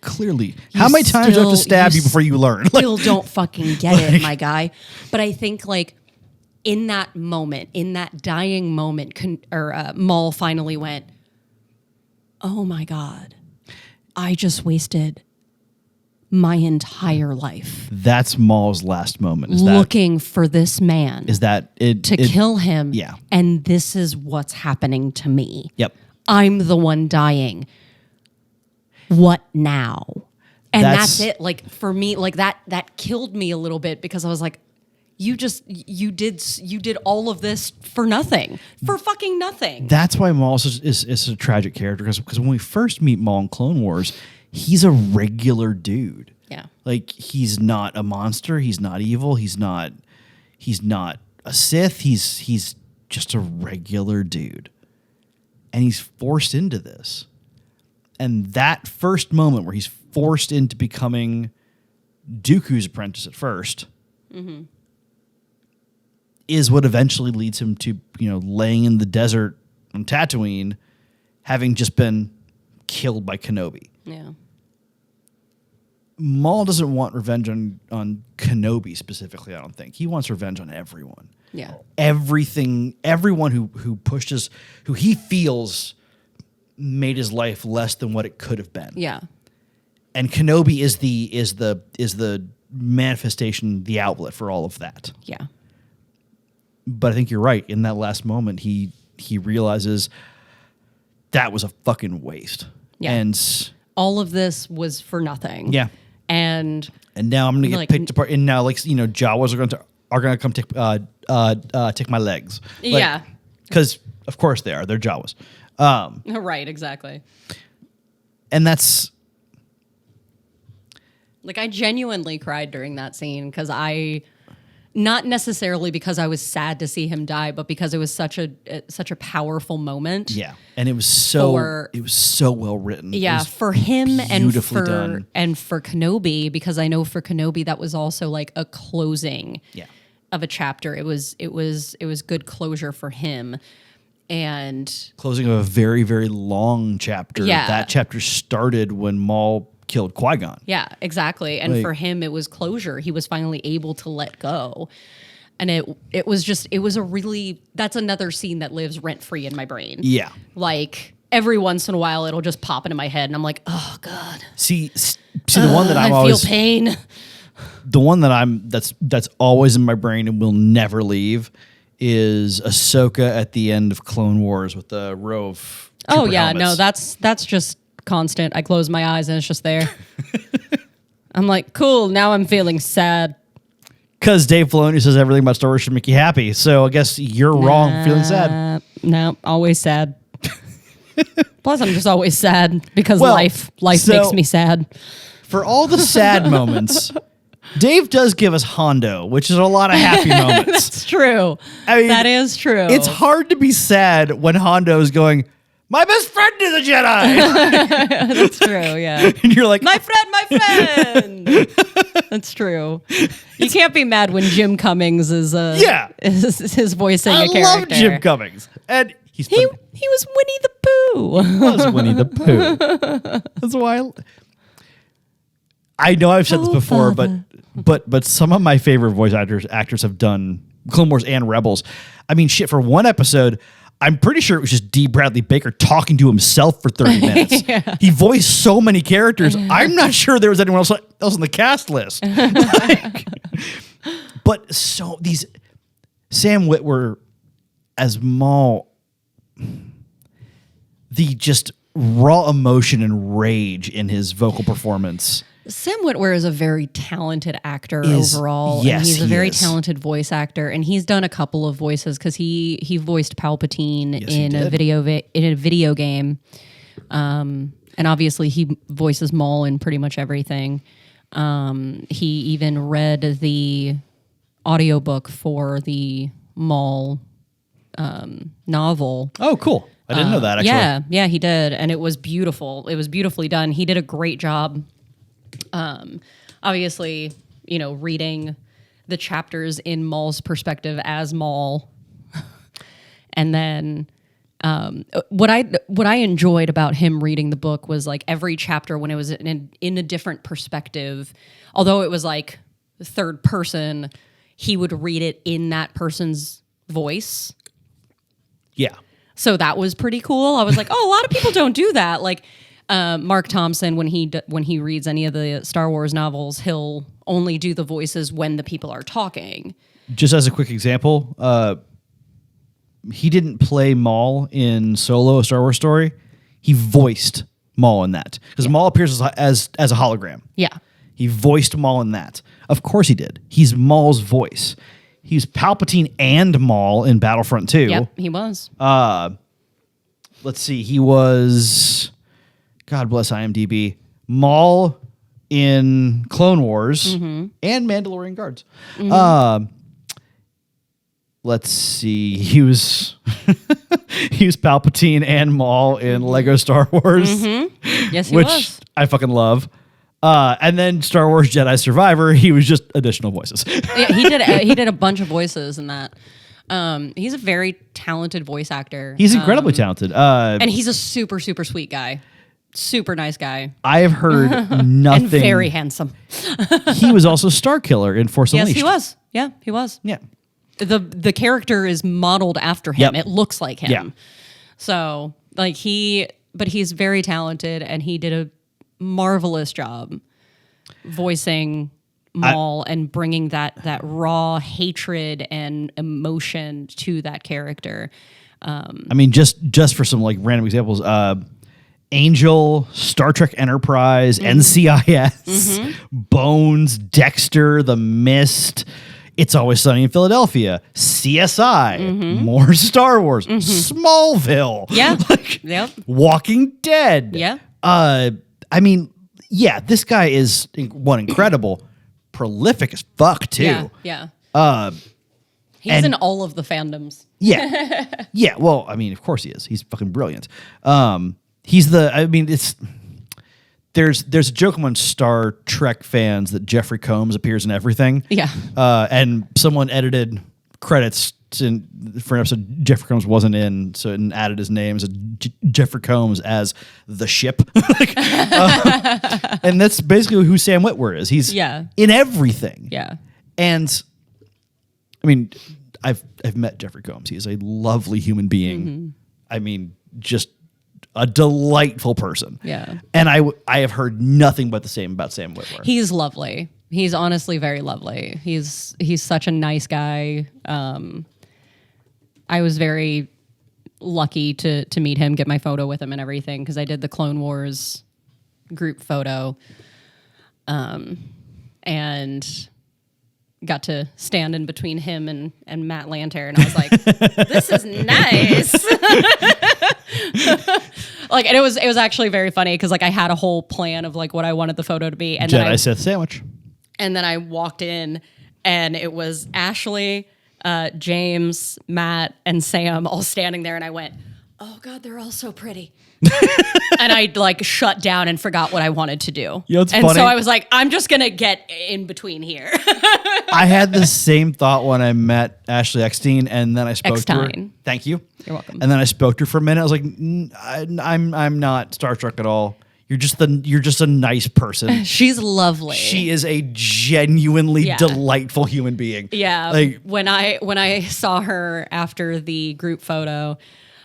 Clearly. How many times do I have to stab you before you learn? Still don't fucking get it, my guy. But I think like in that moment, in that dying moment, Maul finally went, "Oh my God, I just wasted my entire life That's Maul's last moment. looking for this man To kill him. Yeah. And this is what's happening to me. Yep. I'm the one dying. What now?" And That's- that's it. Like for me, like that killed me a little bit because I was like, you did all of this for nothing, for fucking nothing. That's why Maul is a tragic character, because when we first meet Maul in Clone Wars, he's a regular dude. Yeah. Like, he's not a monster. He's not evil. He's not a Sith. He's just a regular dude. And he's forced into this. And that first moment where he's forced into becoming Dooku's apprentice at first is what eventually leads him to, laying in the desert on Tatooine, having just been killed by Kenobi. Yeah. Maul doesn't want revenge on Kenobi specifically, I don't think. He wants revenge on everyone. Yeah. Everyone who he feels made his life less than what it could have been. Yeah. And Kenobi is the manifestation, the outlet for all of that. Yeah. But I think you're right. In that last moment, he realizes that was a fucking waste. Yeah. And all of this was for nothing. yeah. And now I'm gonna get like, picked apart. And now, like, you know, Jawas are gonna come take my legs. Like, yeah. Because of course they are. They're Jawas. Right. Exactly. And that's like, I genuinely cried during that scene because not necessarily because I was sad to see him die, but because it was such a powerful moment. yeah. And it was so well written. Yeah, for him and beautifully done. for Kenobi, because I know for Kenobi that was also like a closing of a chapter. It was good closure for him. And Closing of a very, very long chapter. Yeah. That chapter started when Maul killed Qui-Gon. yeah, exactly. And Like- for him it was closure. He was finally able to let go. And it was a really, that's another scene that lives rent free in my brain. Yeah. Like every once in a while it'll just pop into my head and I'm like, oh God. See the one that I'm I always feel pain. the one that that's always in my brain and will never leave is Ahsoka at the end of Clone Wars with the row of Oh trooper yeah, helmets. no, that's just constant. I close my eyes and it's just there. I'm like, cool, now I'm feeling sad. Because Dave Filoni says everything about Star Wars should make you happy. So I guess you're wrong feeling sad. No, always sad. Plus, I'm just always sad because Well, life so- makes me sad. For all the sad moments, Dave does give us Hondo, which is a lot of happy moments. It's true. I mean, that is true. It's hard to be sad when Hondo is going, my best friend is a Jedi. That's true. Yeah. And you're like, My friend. That's true. You can't be mad when Jim Cummings is his voicing I a character. love Jim Cummings. And He was Winnie the Pooh. was Winnie the Pooh. That's why I know I've said this before, but some of my favorite voice actors have done Clone Wars and Rebels. I mean, shit, for one episode, I'm pretty sure it was just D. Bradley Baker talking to himself for 30 minutes. He voiced so many characters. I'm not sure there was anyone else on the cast list. But so these Sam Witwer as Maul, the just raw emotion and rage in his vocal performance. Sam Witwer is a very talented actor overall. Yes, and he's a he very is. talented voice actor, and he's done a couple of voices because he voiced Palpatine Yes, he in a video game, and obviously he voices Maul in pretty much everything. He even read the audiobook for the Maul novel. Oh, cool. I didn't know that, actually. Yeah, he did, and it was beautiful. It was beautifully done. He did a great job. Obviously, reading the chapters in Maul's perspective as Maul, and then what I enjoyed about him reading the book was like every chapter when it was in a different perspective, although it was like third person, he would read it in that person's voice. Yeah. So that was pretty cool. I was like, oh, a lot of people don't do that. Like Mark Thompson, when he reads any of the Star Wars novels, he'll only do the voices when the people are talking. Just as a quick example, he didn't play Maul in Solo, a Star Wars story. He voiced Maul in that. Because Maul appears as a hologram. Yeah. He voiced Maul in that. Of course he did. He's Maul's voice. He's Palpatine and Maul in Battlefront 2. Yep, he was. Let's see. He was, God bless IMDb, Maul in Clone Wars and Mandalorian Guards. Let's see. He was Palpatine and Maul in Lego Star Wars, Yes, he which was. I fucking love. And then Star Wars Jedi Survivor, he was just additional voices. Yeah, he did a bunch of voices in that. He's a very talented voice actor. He's incredibly talented. And he's a super, super sweet guy. Super nice guy. I have heard nothing. And very handsome. He was also Starkiller in Force Yes, Unleashed. he was. Yeah, he was. Yeah. The character is modeled after him. Yep. It looks like him. Yeah. So like but he's very talented and he did a marvelous job voicing Maul and bringing that raw hatred and emotion to that character. I mean, just for some like random examples, Angel, Star Trek Enterprise, NCIS, Bones, Dexter, The Mist, It's Always Sunny in Philadelphia, CSI, more Star Wars, Smallville, Walking Dead. Yeah. I mean, yeah, this guy is incredible, prolific as fuck too. Yeah. He's in all of the fandoms. Yeah. Yeah. Well, I mean, of course he is. He's fucking brilliant. There's a joke among Star Trek fans that Jeffrey Combs appears in everything. Yeah. And someone edited credits for an episode Jeffrey Combs wasn't in, so and added his name as Jeffrey Combs as the ship. And that's basically who Sam Witwer is. He's in everything. Yeah. And I mean, I've met Jeffrey Combs. He is a lovely human being. I mean, just a delightful person. Yeah. And I have heard nothing but the same about Sam Witwer. He's lovely. He's honestly very lovely. He's such a nice guy. I was very lucky to meet him, get my photo with him and everything, because I did the Clone Wars group photo. And got to stand in between him and Matt Lanter, and I was like, this is nice. Like, and it was actually very funny because like I had a whole plan of like what I wanted the photo to be, and Jedi Sith sandwich. And then I walked in, and it was Ashley, James, Matt, and Sam all standing there, and I went, oh God, they're all so pretty. And I like shut down and forgot what I wanted to do. You know, it's and funny. so I was like, I'm just gonna get in between here. I had the same thought when I met Ashley Eckstein, and then I spoke to her. Thank you. You're welcome. And then I spoke to her for a minute. I was like, I'm not Star Trek at all. You're just a nice person. She's lovely. She is a genuinely delightful human being. Yeah. Like, when I saw her after the group photo,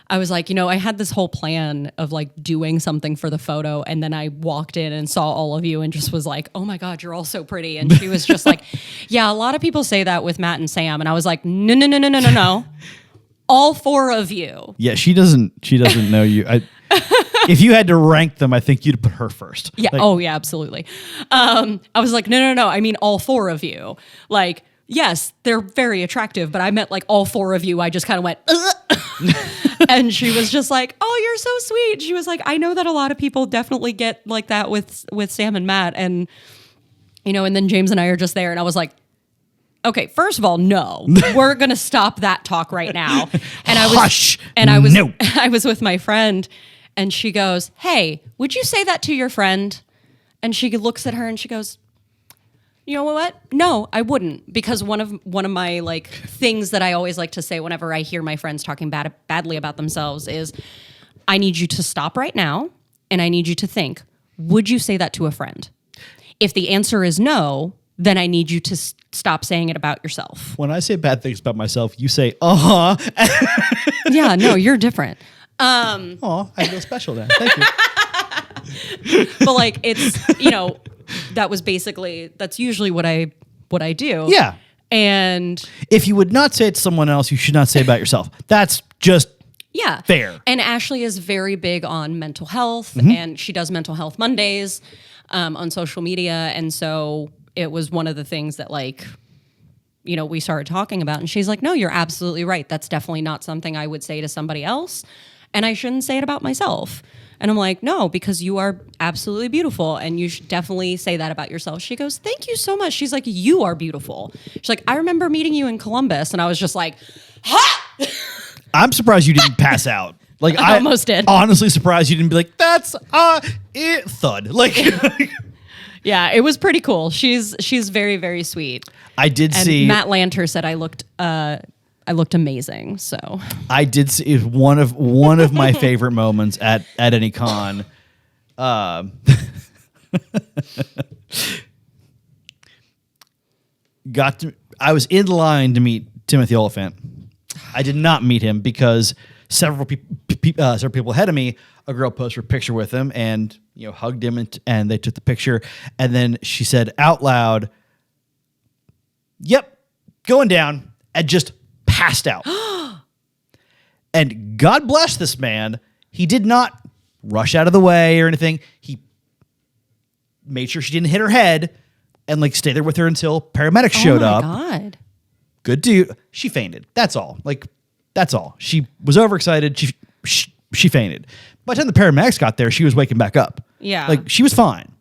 I was like, I had this whole plan of like doing something for the photo, and then I walked in and saw all of you and just was like, oh my God, you're all so pretty. And she was just like, yeah, a lot of people say that with Matt and Sam. And I was like, no. All four of you. Yeah, she doesn't know you. If you had to rank them, I think you'd put her first. Yeah. Like, yeah, absolutely. I was like, no. I mean, all four of you. Like, yes, they're very attractive, but I meant like all four of you. I just kind of went, and she was just like, oh, you're so sweet. She was like, I know that a lot of people definitely get like that with Sam and Matt. And, and then James and I are just there. And I was like, okay, first of all, no, we're going to stop that talk right now. And I was with my friend, and she goes, hey, would you say that to your friend? And she looks at her and she goes, you know what? No, I wouldn't, because one of my like things that I always like to say whenever I hear my friends talking badly about themselves is, I need you to stop right now, and I need you to think, would you say that to a friend? If the answer is no, then I need you to stop saying it about yourself. When I say bad things about myself, you say, Yeah, no, you're different. I feel special then. Thank you. But like, it's, that's usually what I do. Yeah. And if you would not say it to someone else, you should not say it about yourself. That's just fair. And Ashley is very big on mental health, and she does Mental Health Mondays on social media. And so it was one of the things that like, we started talking about, and she's like, no, you're absolutely right. That's definitely not something I would say to somebody else, and I shouldn't say it about myself. And I'm like, no, because you are absolutely beautiful, and you should definitely say that about yourself. She goes, thank you so much. She's like, you are beautiful. She's like, I remember meeting you in Columbus, and I was just like, ha! I'm surprised you didn't pass out. Like, I almost did. Honestly surprised you didn't be like, that's it, thud. Like, yeah, it was pretty cool. She's very, very sweet. I did see Matt Lanter said I looked amazing. So I did see one of my favorite moments at any con. I was in line to meet Timothy Oliphant. I did not meet him because several people ahead of me, a girl posted a picture with him and hugged him and they took the picture, and then she said out loud, Yep, going down and just passed out. And God bless this man. He did not rush out of the way or anything. He made sure she didn't hit her head and like stay there with her until paramedics showed up. Oh my God. Good dude. She fainted. That's all. Like, that's all. She was overexcited. She fainted. By the time the paramedics got there, she was waking back up. Yeah. Like, she was fine.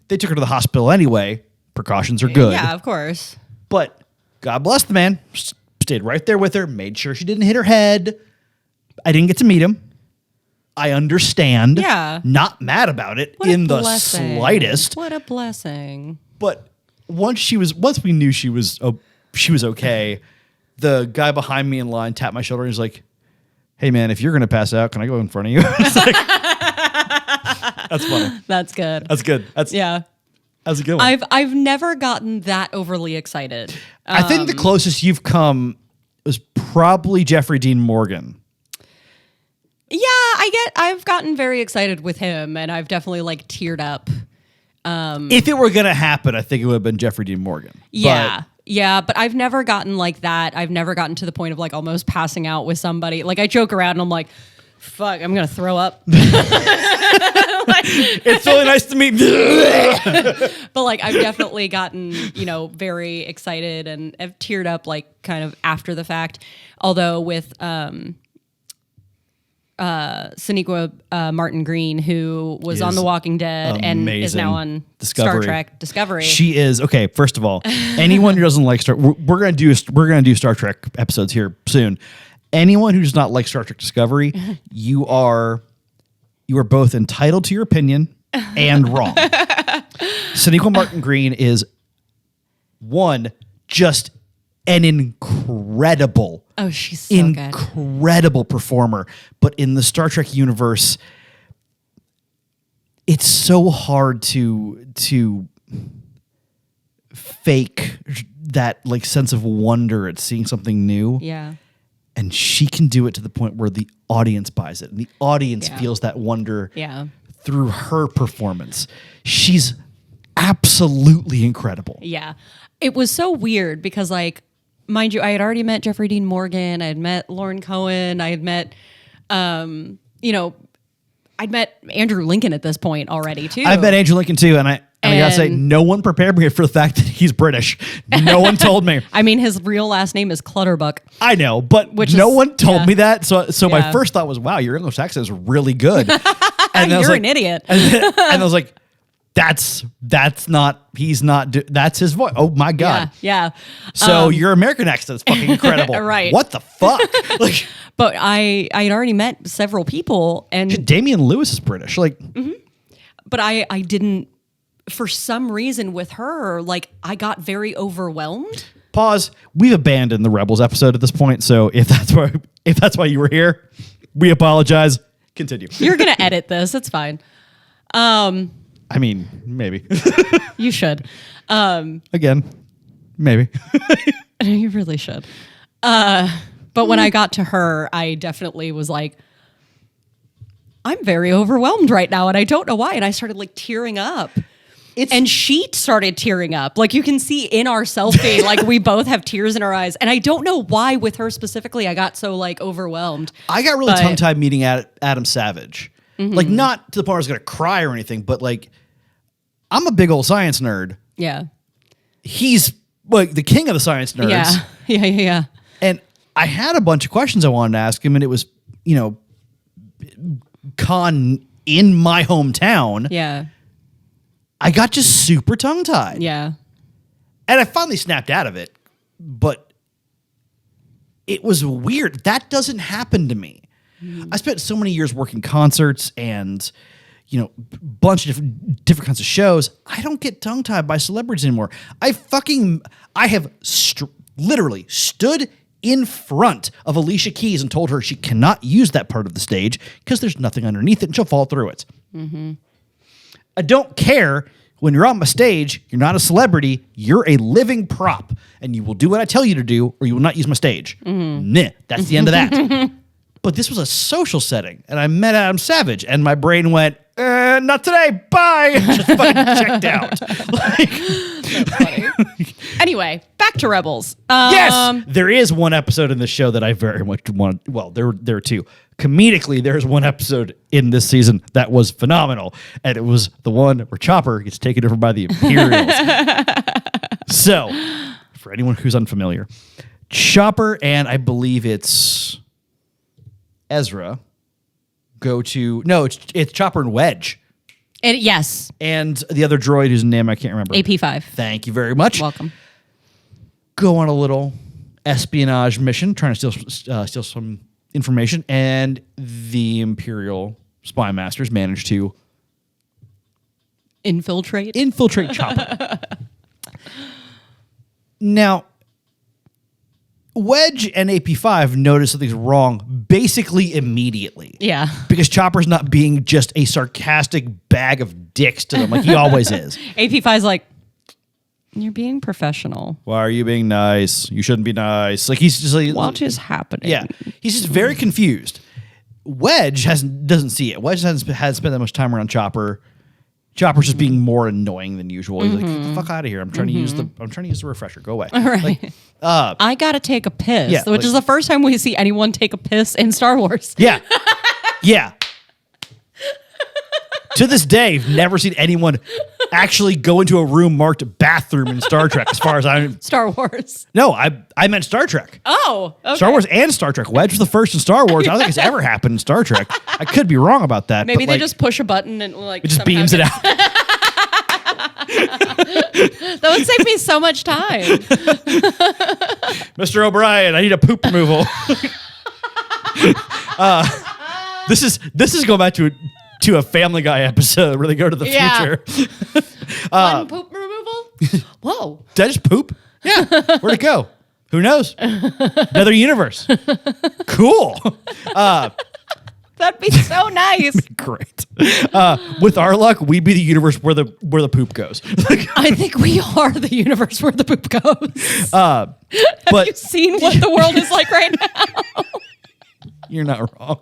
They took her to the hospital anyway. Precautions are good. Yeah, of course. But God bless the man. Stayed right there with her. Made sure she didn't hit her head. I didn't get to meet him. I understand. Yeah. Not mad about it What in a the blessing. slightest. What a blessing. But once we knew she was okay, the guy behind me in line tapped my shoulder and he's like, "Hey man, if you're gonna pass out, can I go in front of you?" It's like, that's funny. That's good. That's good. That's a good one. I've never gotten that overly excited. I think the closest you've come was probably Jeffrey Dean Morgan. Yeah, I've gotten very excited with him, and I've definitely like teared up. If it were gonna happen, I think it would have been Jeffrey Dean Morgan. Yeah. But I've never gotten like that. I've never gotten to the point of like almost passing out with somebody. Like I joke around and I'm like, fuck, I'm gonna throw up. It's really nice to meet you. But like I've definitely gotten, very excited and I've teared up like kind of after the fact. Although with Sonequa Martin Green, who was on The Walking Dead and is now on Star Trek Discovery. She is okay. First of all, anyone who doesn't like we're gonna do Star Trek episodes here soon. Anyone who does not like Star Trek Discovery, you are both entitled to your opinion and wrong. Sonequa Martin Green is just an incredible. Oh, she's so good. Incredible performer. But in the Star Trek universe, it's so hard to fake that like sense of wonder at seeing something new. Yeah. And she can do it to the point where the audience buys it. And the audience feels that wonder through her performance. She's absolutely incredible. Yeah. It was so weird because like, mind you, I had already met Jeffrey Dean Morgan. I had met Lauren Cohen. I had met, I'd met Andrew Lincoln at this point already too. I've met Andrew Lincoln too, and I gotta say, no one prepared me for the fact that he's British. No one told me. I mean, his real last name is Clutterbuck. I know, but no one told me that. So my first thought was, wow, your English accent is really good. And You're an idiot. And I was like, that's his voice. Oh my God. Yeah. So your American accent is fucking incredible. Right. What the fuck? Like, but I had already met several people and Damian Lewis is British. Like, but I didn't, for some reason with her, like I got very overwhelmed. Pause. We've abandoned the Rebels episode at this point. So if that's why you were here, we apologize. Continue. You're going to edit this. It's fine. I mean, maybe. You should. Again, maybe. You really should. But when I got to her, I definitely was like, I'm very overwhelmed right now, and I don't know why. And I started like tearing up. And she started tearing up. Like you can see in our selfie, like we both have tears in our eyes. And I don't know why with her specifically, I got so like overwhelmed. I got really tongue-tied meeting Adam Savage. Like not to the point where I was going to cry or anything, but like I'm a big old science nerd. Yeah. He's like the king of the science nerds. Yeah. And I had a bunch of questions I wanted to ask him, and it was, con in my hometown. Yeah. I got just super tongue-tied. Yeah. And I finally snapped out of it, but it was weird. That doesn't happen to me. I spent so many years working concerts and, bunch of different kinds of shows. I don't get tongue-tied by celebrities anymore. I have literally stood in front of Alicia Keys and told her she cannot use that part of the stage because there's nothing underneath it and she'll fall through it. Mm-hmm. I don't care. When you're on my stage, you're not a celebrity. You're a living prop, and you will do what I tell you to do, or you will not use my stage. Mm-hmm. Nah, that's the end of that. But this was a social setting, and I met Adam Savage, and my brain went, not today, bye. Just fucking checked out. That's funny. Anyway, back to Rebels. Yes, there is one episode in the show that I very much want. Well, there are two. Comedically, there's one episode in this season that was phenomenal, and it was the one where Chopper gets taken over by the Imperials. So, for anyone who's unfamiliar, Chopper and I believe it's Ezra go to it's Chopper and Wedge. And yes. And the other droid whose name I can't remember. AP5. Thank you very much. Welcome. Go on a little espionage mission, trying to steal some information, and the Imperial spy masters manage to infiltrate Chopper. Now, Wedge and AP5 notice something's wrong basically immediately. Yeah. Because Chopper's not being just a sarcastic bag of dicks to them like he always is. AP5's like, you're being professional. Why are you being nice? You shouldn't be nice. Like he's just like, What is happening? Yeah. He's just very confused. Wedge doesn't see it. Wedge hasn't spent that much time around Chopper. Chopper's just being more annoying than usual. He's like, get the fuck out of here. I'm trying to use the refresher. Go away. All right. Like, I gotta take a piss. Yeah, which is the first time we see anyone take a piss in Star Wars. Yeah. Yeah. To this day, I've never seen anyone actually go into a room marked bathroom in Star Trek, as far as I'm... Star Wars. No, I meant Star Trek. Oh, okay. Star Wars and Star Trek. Wedge was the first in Star Wars. I don't think it's ever happened in Star Trek. I could be wrong about that. Maybe but, they just push a button and like it just beams it out. That would save me so much time. Mr. O'Brien, I need a poop removal. This is going back to a Family Guy episode where they go to the future. One poop removal? Whoa. Did I just poop? Yeah. Where'd it go? Who knows? Another universe. Cool. That'd be so nice. Great. With our luck, we'd be the universe where the poop goes. I think we are the universe where the poop goes. But Have you seen what the world is like right now? You're not wrong.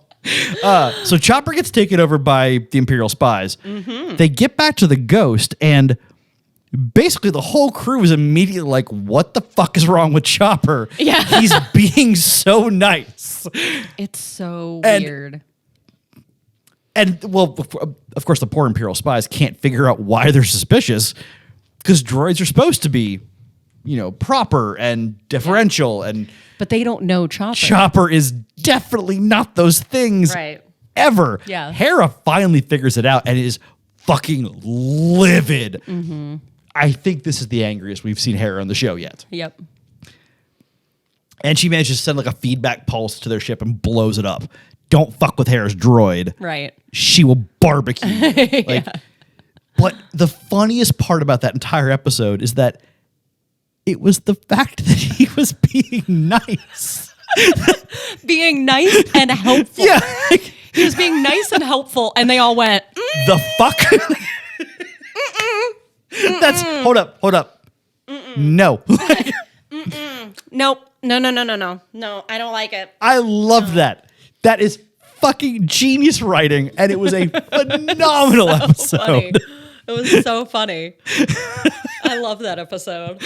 So Chopper gets taken over by the Imperial spies. Mm-hmm. They get back to the Ghost, and basically the whole crew is immediately like, what the fuck is wrong with Chopper? Yeah. He's being so nice. It's so weird. And, well, of course, the poor Imperial spies can't figure out why they're suspicious, because droids are supposed to be, proper and deferential, and... But they don't know Chopper. Chopper is definitely not those things ever. Yeah. Hera finally figures it out and is fucking livid. Mm-hmm. I think this is the angriest we've seen Hera on the show yet. Yep. And she manages to send like a feedback pulse to their ship and blows it up. Don't fuck with Hera's droid. Right. She will barbecue you. But the funniest part about that entire episode is that it was the fact that he was being nice. Being nice and helpful. Yeah. He was being nice and helpful, and they all went, The fuck? That's, hold up. No. Nope. No. No, I don't like it. I love that. That is fucking genius writing, and it was a phenomenal episode. Funny. It was so funny. I love that episode.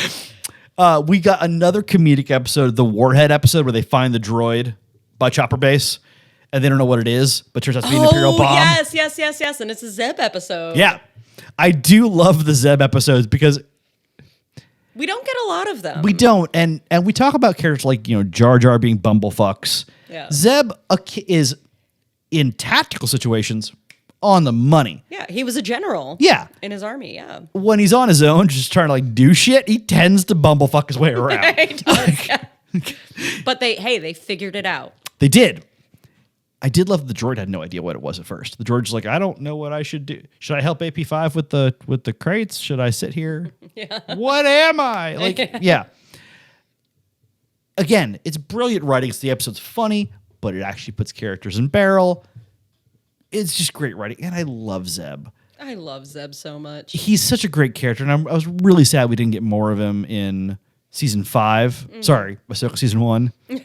We got another comedic episode, the Warhead episode, where they find the droid by Chopper Base, and they don't know what it is, but turns out to be an Imperial bomb. Yes. And it's a Zeb episode. Yeah. I do love the Zeb episodes because we don't get a lot of them. we don't, and we talk about characters like, Jar Jar being bumblefucks. Yeah. Zeb is, in tactical situations, on the money. Yeah, he was a general. Yeah. In his army, yeah. When he's on his own, just trying to do shit, he tends to bumblefuck his way around. He does, yeah. But they figured it out. They did. I did love that the droid had no idea what it was at first. The droid's like, I don't know what I should do. Should I help AP5 with the crates? Should I sit here? Yeah. What am I? Yeah. Again, it's brilliant writing. The episode's funny, but it actually puts characters in barrel. It's just great writing, and I love Zeb. I love Zeb so much. He's such a great character, and I was really sad we didn't get more of him in season 5. Mm-hmm. Sorry, Ahsoka season 1. My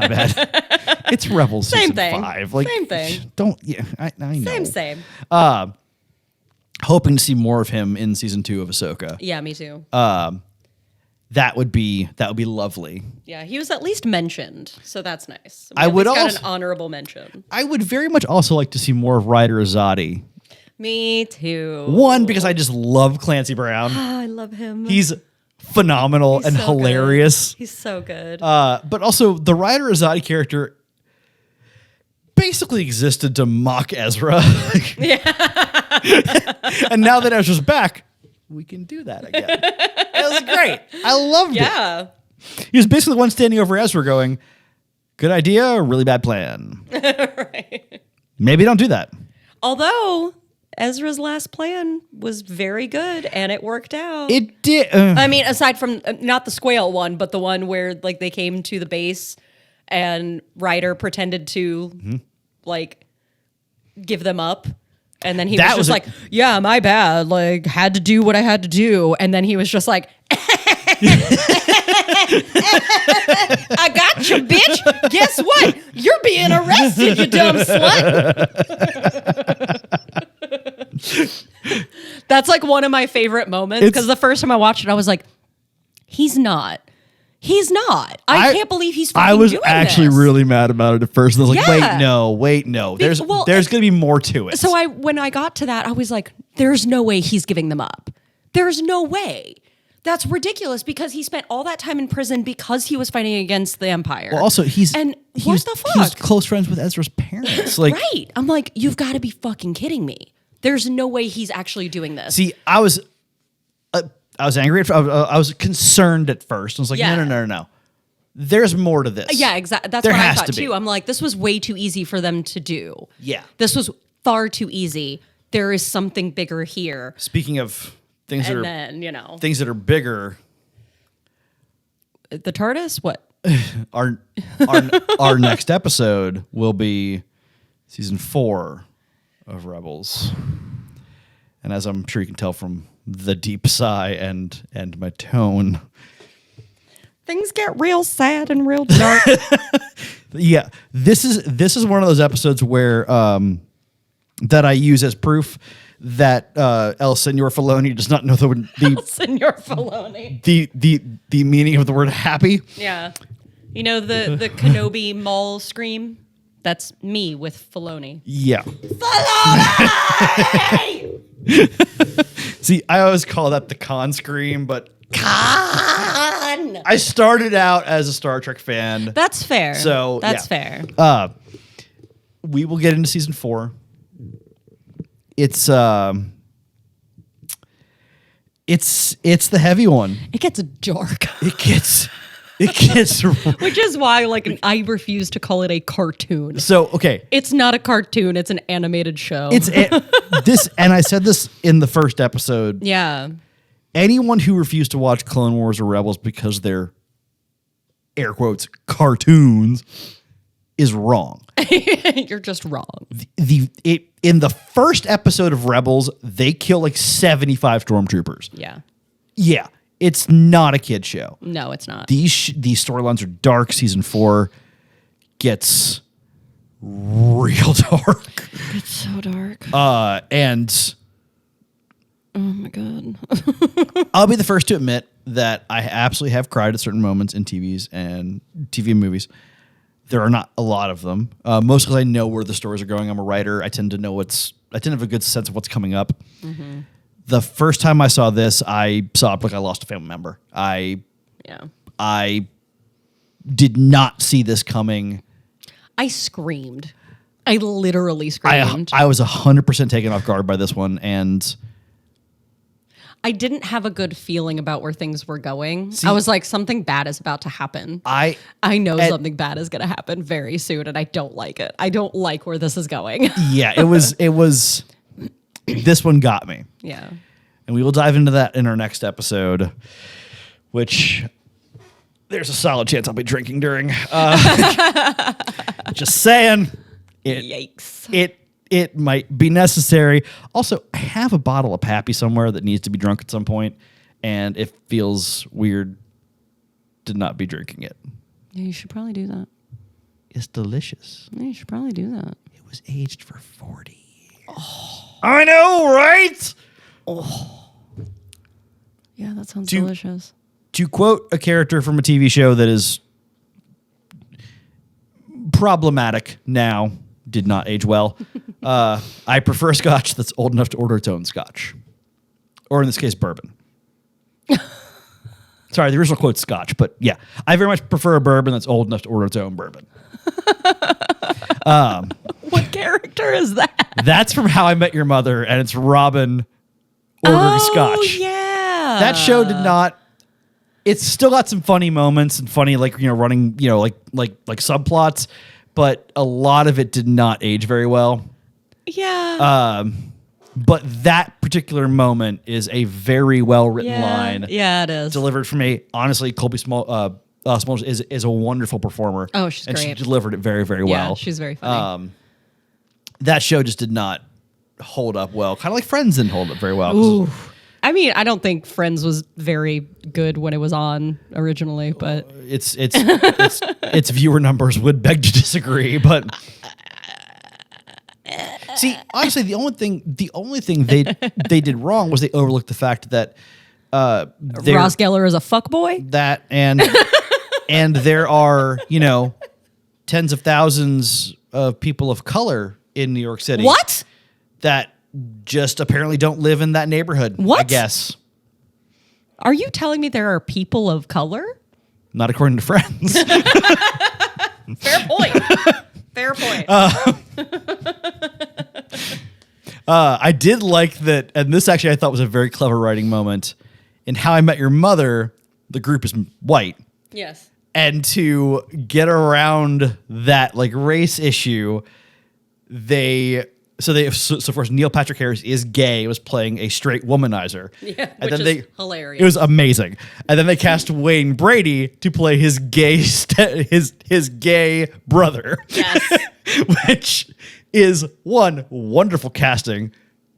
bad. It's Rebels Same season thing. 5. Same thing. Don't. Yeah, I know. Same. hoping to see more of him in season 2 of Ahsoka. Yeah, me too. That would be lovely. Yeah, he was at least mentioned, so that's nice. I would got also an honorable mention. I would very much also like to see more of Ryder Azadi. Me too. One, because I just love Clancy Brown. I love him. He's phenomenal and so hilarious. Good. He's so good. But also, the Ryder Azadi character basically existed to mock Ezra. Yeah. And now that Ezra's back, we can do that again. It was great. I loved it. Yeah. He was basically the one standing over Ezra going, good idea or really bad plan? Right. Maybe don't do that. Although Ezra's last plan was very good and it worked out. It did. I mean, aside from not the Squale one, but the one where like they came to the base and Ryder pretended to like give them up. And then he was just like, yeah, my bad. Like, had to do what I had to do. And then he was just like, I got you, bitch. Guess what? You're being arrested, you dumb slut. That's like one of my favorite moments because the first time I watched it, I was like, he's not. He's not. I can't believe he's fucking doing this. I was actually really mad about it at first. I was like, Yeah. wait, no. There's going to be more to it. So when I got to that, I was like, there's no way he's giving them up. There's no way. That's ridiculous because he spent all that time in prison because he was fighting against the Empire. Well, also, what the fuck? He's close friends with Ezra's parents. Like, right. I'm like, you've got to be fucking kidding me. There's no way he's actually doing this. See, I was angry. I was concerned at first. I was like, no. There's more to this. Yeah, exactly. That's what I thought too. I'm like, this was way too easy for them to do. Yeah. This was far too easy. There is something bigger here. Speaking of things things that are bigger. The TARDIS? What? Our next episode will be season 4 of Rebels. And as I'm sure you can tell from the deep sigh and my tone, things get real sad and real dark. Yeah, this is one of those episodes where that I use as proof that El Señor Filoni does not know El Señor Filoni. the meaning of the word happy. Yeah, you know the Kenobi Maul scream. That's me with Filoni. Yeah. Filoni! See, I always call that the Khan scream, but Khan. I started out as a Star Trek fan. That's fair. So that's fair. We will get into season 4. It's the heavy one. It gets dark. It gets Which is why I refuse to call it a cartoon. So, okay. It's not a cartoon, it's an animated show. This, and I said this in the first episode. Yeah. Anyone who refused to watch Clone Wars or Rebels because they're, air quotes, cartoons is wrong. You're just wrong. In the first episode of Rebels, they kill like 75 stormtroopers. Yeah. Yeah. It's not a kid show. No, it's not. These storylines are dark. Season 4 gets real dark. It's so dark. And oh my God. I'll be the first to admit that I absolutely have cried at certain moments in TV and movies. There are not a lot of them. Mostly because I know where the stories are going. I'm a writer. I tend to have a good sense of what's coming up. Mm-hmm. The first time I saw this, I sobbed like I lost a family member. I did not see this coming. I screamed. I literally screamed. I was 100% taken off guard by this one, and I didn't have a good feeling about where things were going. I was like, something bad is about to happen. I know something bad is going to happen very soon, and I don't like it. I don't like where this is going. Yeah, it was. This one got me. Yeah. And we will dive into that in our next episode, which there's a solid chance I'll be drinking during. Just saying. Yikes. It might be necessary. Also, I have a bottle of Pappy somewhere that needs to be drunk at some point, and it feels weird to not be drinking it. Yeah, you should probably do that. It's delicious. Yeah, you should probably do that. It was aged for 40 years. Oh. I know, right? Yeah, that sounds delicious. To quote a character from a TV show that is problematic now, did not age well, I prefer scotch that's old enough to order its own scotch. Or in this case, bourbon. Sorry, the original quote's scotch, but yeah. I very much prefer a bourbon that's old enough to order its own bourbon. What character is that? That's from How I Met Your Mother, and it's Robin ordering scotch. Oh, yeah. That show did not... It's still got some funny moments and funny, running, like subplots, but a lot of it did not age very well. Yeah. But that particular moment is a very well written line. Yeah, it is. Delivered from honestly, Colby Smulders is a wonderful performer. Oh, she's and great. She delivered it very, very well. Yeah, she's very funny. That show just did not hold up well. Kind of like Friends didn't hold up very well. Ooh. I mean, I don't think Friends was very good when it was on originally, but Its viewer numbers would beg to disagree, but see, honestly, the only thing they did wrong was they overlooked the fact that Ross Geller is a fuckboy. That and there are tens of thousands of people of color in New York City. What? That just apparently don't live in that neighborhood. What? I guess. Are you telling me there are people of color? Not according to Friends. Fair point. Fair point. I did like that, and this actually I thought was a very clever writing moment. In How I Met Your Mother, the group is white. Yes. And to get around that race issue, so of course Neil Patrick Harris is gay, was playing a straight womanizer. Yeah, and which then is hilarious. It was amazing. And then they cast Wayne Brady to play his gay his gay brother. Yes. Which is one wonderful casting.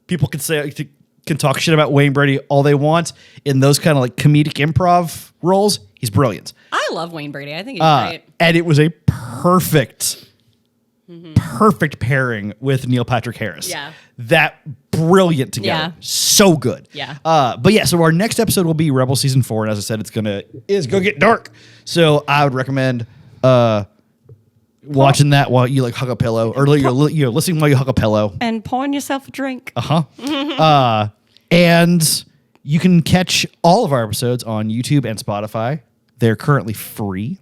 People can talk shit about Wayne Brady all they want in those kind of comedic improv roles. He's brilliant. I love Wayne Brady. I think he's great. And it was a perfect pairing with Neil Patrick Harris. Yeah. That brilliant together. Yeah. So good. Yeah. But yeah, so our next episode will be Rebel Season 4. And as I said, it's gonna get dark. So I would recommend watching that while you hug a pillow, or you're listening while you hug a pillow. And pouring yourself a drink. And you can catch all of our episodes on YouTube and Spotify. They're currently free.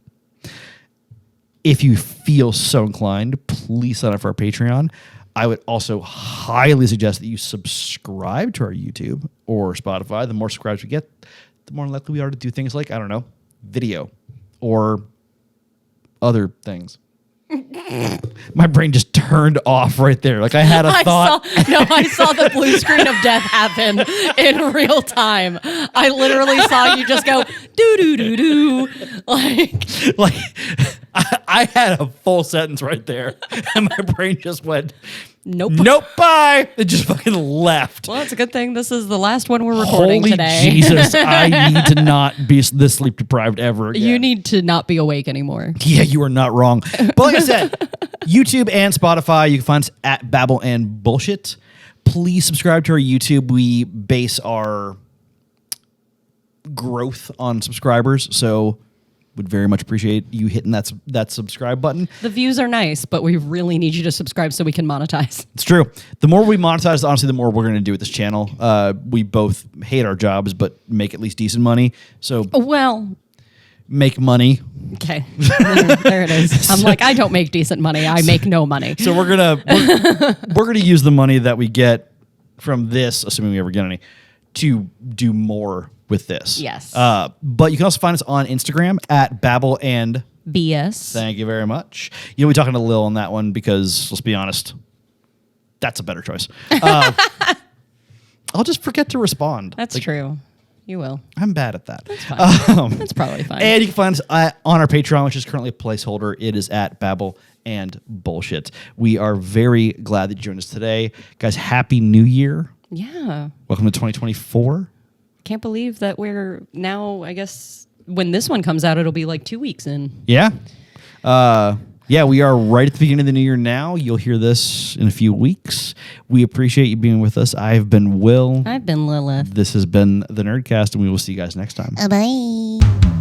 If you feel so inclined, please sign up for our Patreon. I would also highly suggest that you subscribe to our YouTube or Spotify. The more subscribers we get, the more likely we are to do things like, I don't know, video or other things. My brain just turned off right there. I had a thought. I saw the blue screen of death happen in real time. I literally saw you just go doo doo doo doo. I had a full sentence right there, and my brain just went, nope, bye. It just fucking left. Well, it's a good thing this is the last one we're recording Holy today. Jesus, I need to not be this sleep deprived ever again. You need to not be awake anymore. Yeah, you are not wrong. But like I said, YouTube and Spotify, you can find us at Babble and Bullshit. Please subscribe to our YouTube. We base our growth on subscribers, so would very much appreciate you hitting that subscribe button. The views are nice, but we really need you to subscribe so we can monetize. It's true. The more we monetize, honestly, the more we're going to do with this channel. We both hate our jobs, but make at least decent money. So, well, make money. Okay, there it is. I'm I don't make decent money. I make no money. So we're gonna use the money that we get from this, assuming we ever get any, to do more with this. Yes. But you can also find us on Instagram at Babble and BS. Thank you very much. We're talking to Lil on that one because, let's be honest, that's a better choice. I'll just forget to respond. That's true. You will. I'm bad at that. That's fine. That's probably fine. And you can find us on our Patreon, which is currently a placeholder. It is at Babble and Bullshit. We are very glad that you joined us today. Guys, Happy New Year. Yeah. Welcome to 2024. Can't believe that we're now, I guess, when this one comes out, it'll be 2 weeks in. Yeah. Yeah, we are right at the beginning of the new year now. You'll hear this in a few weeks. We appreciate you being with us. I've been Will. I've been Lilith. This has been the Nerdcast, and we will see you guys next time. Bye.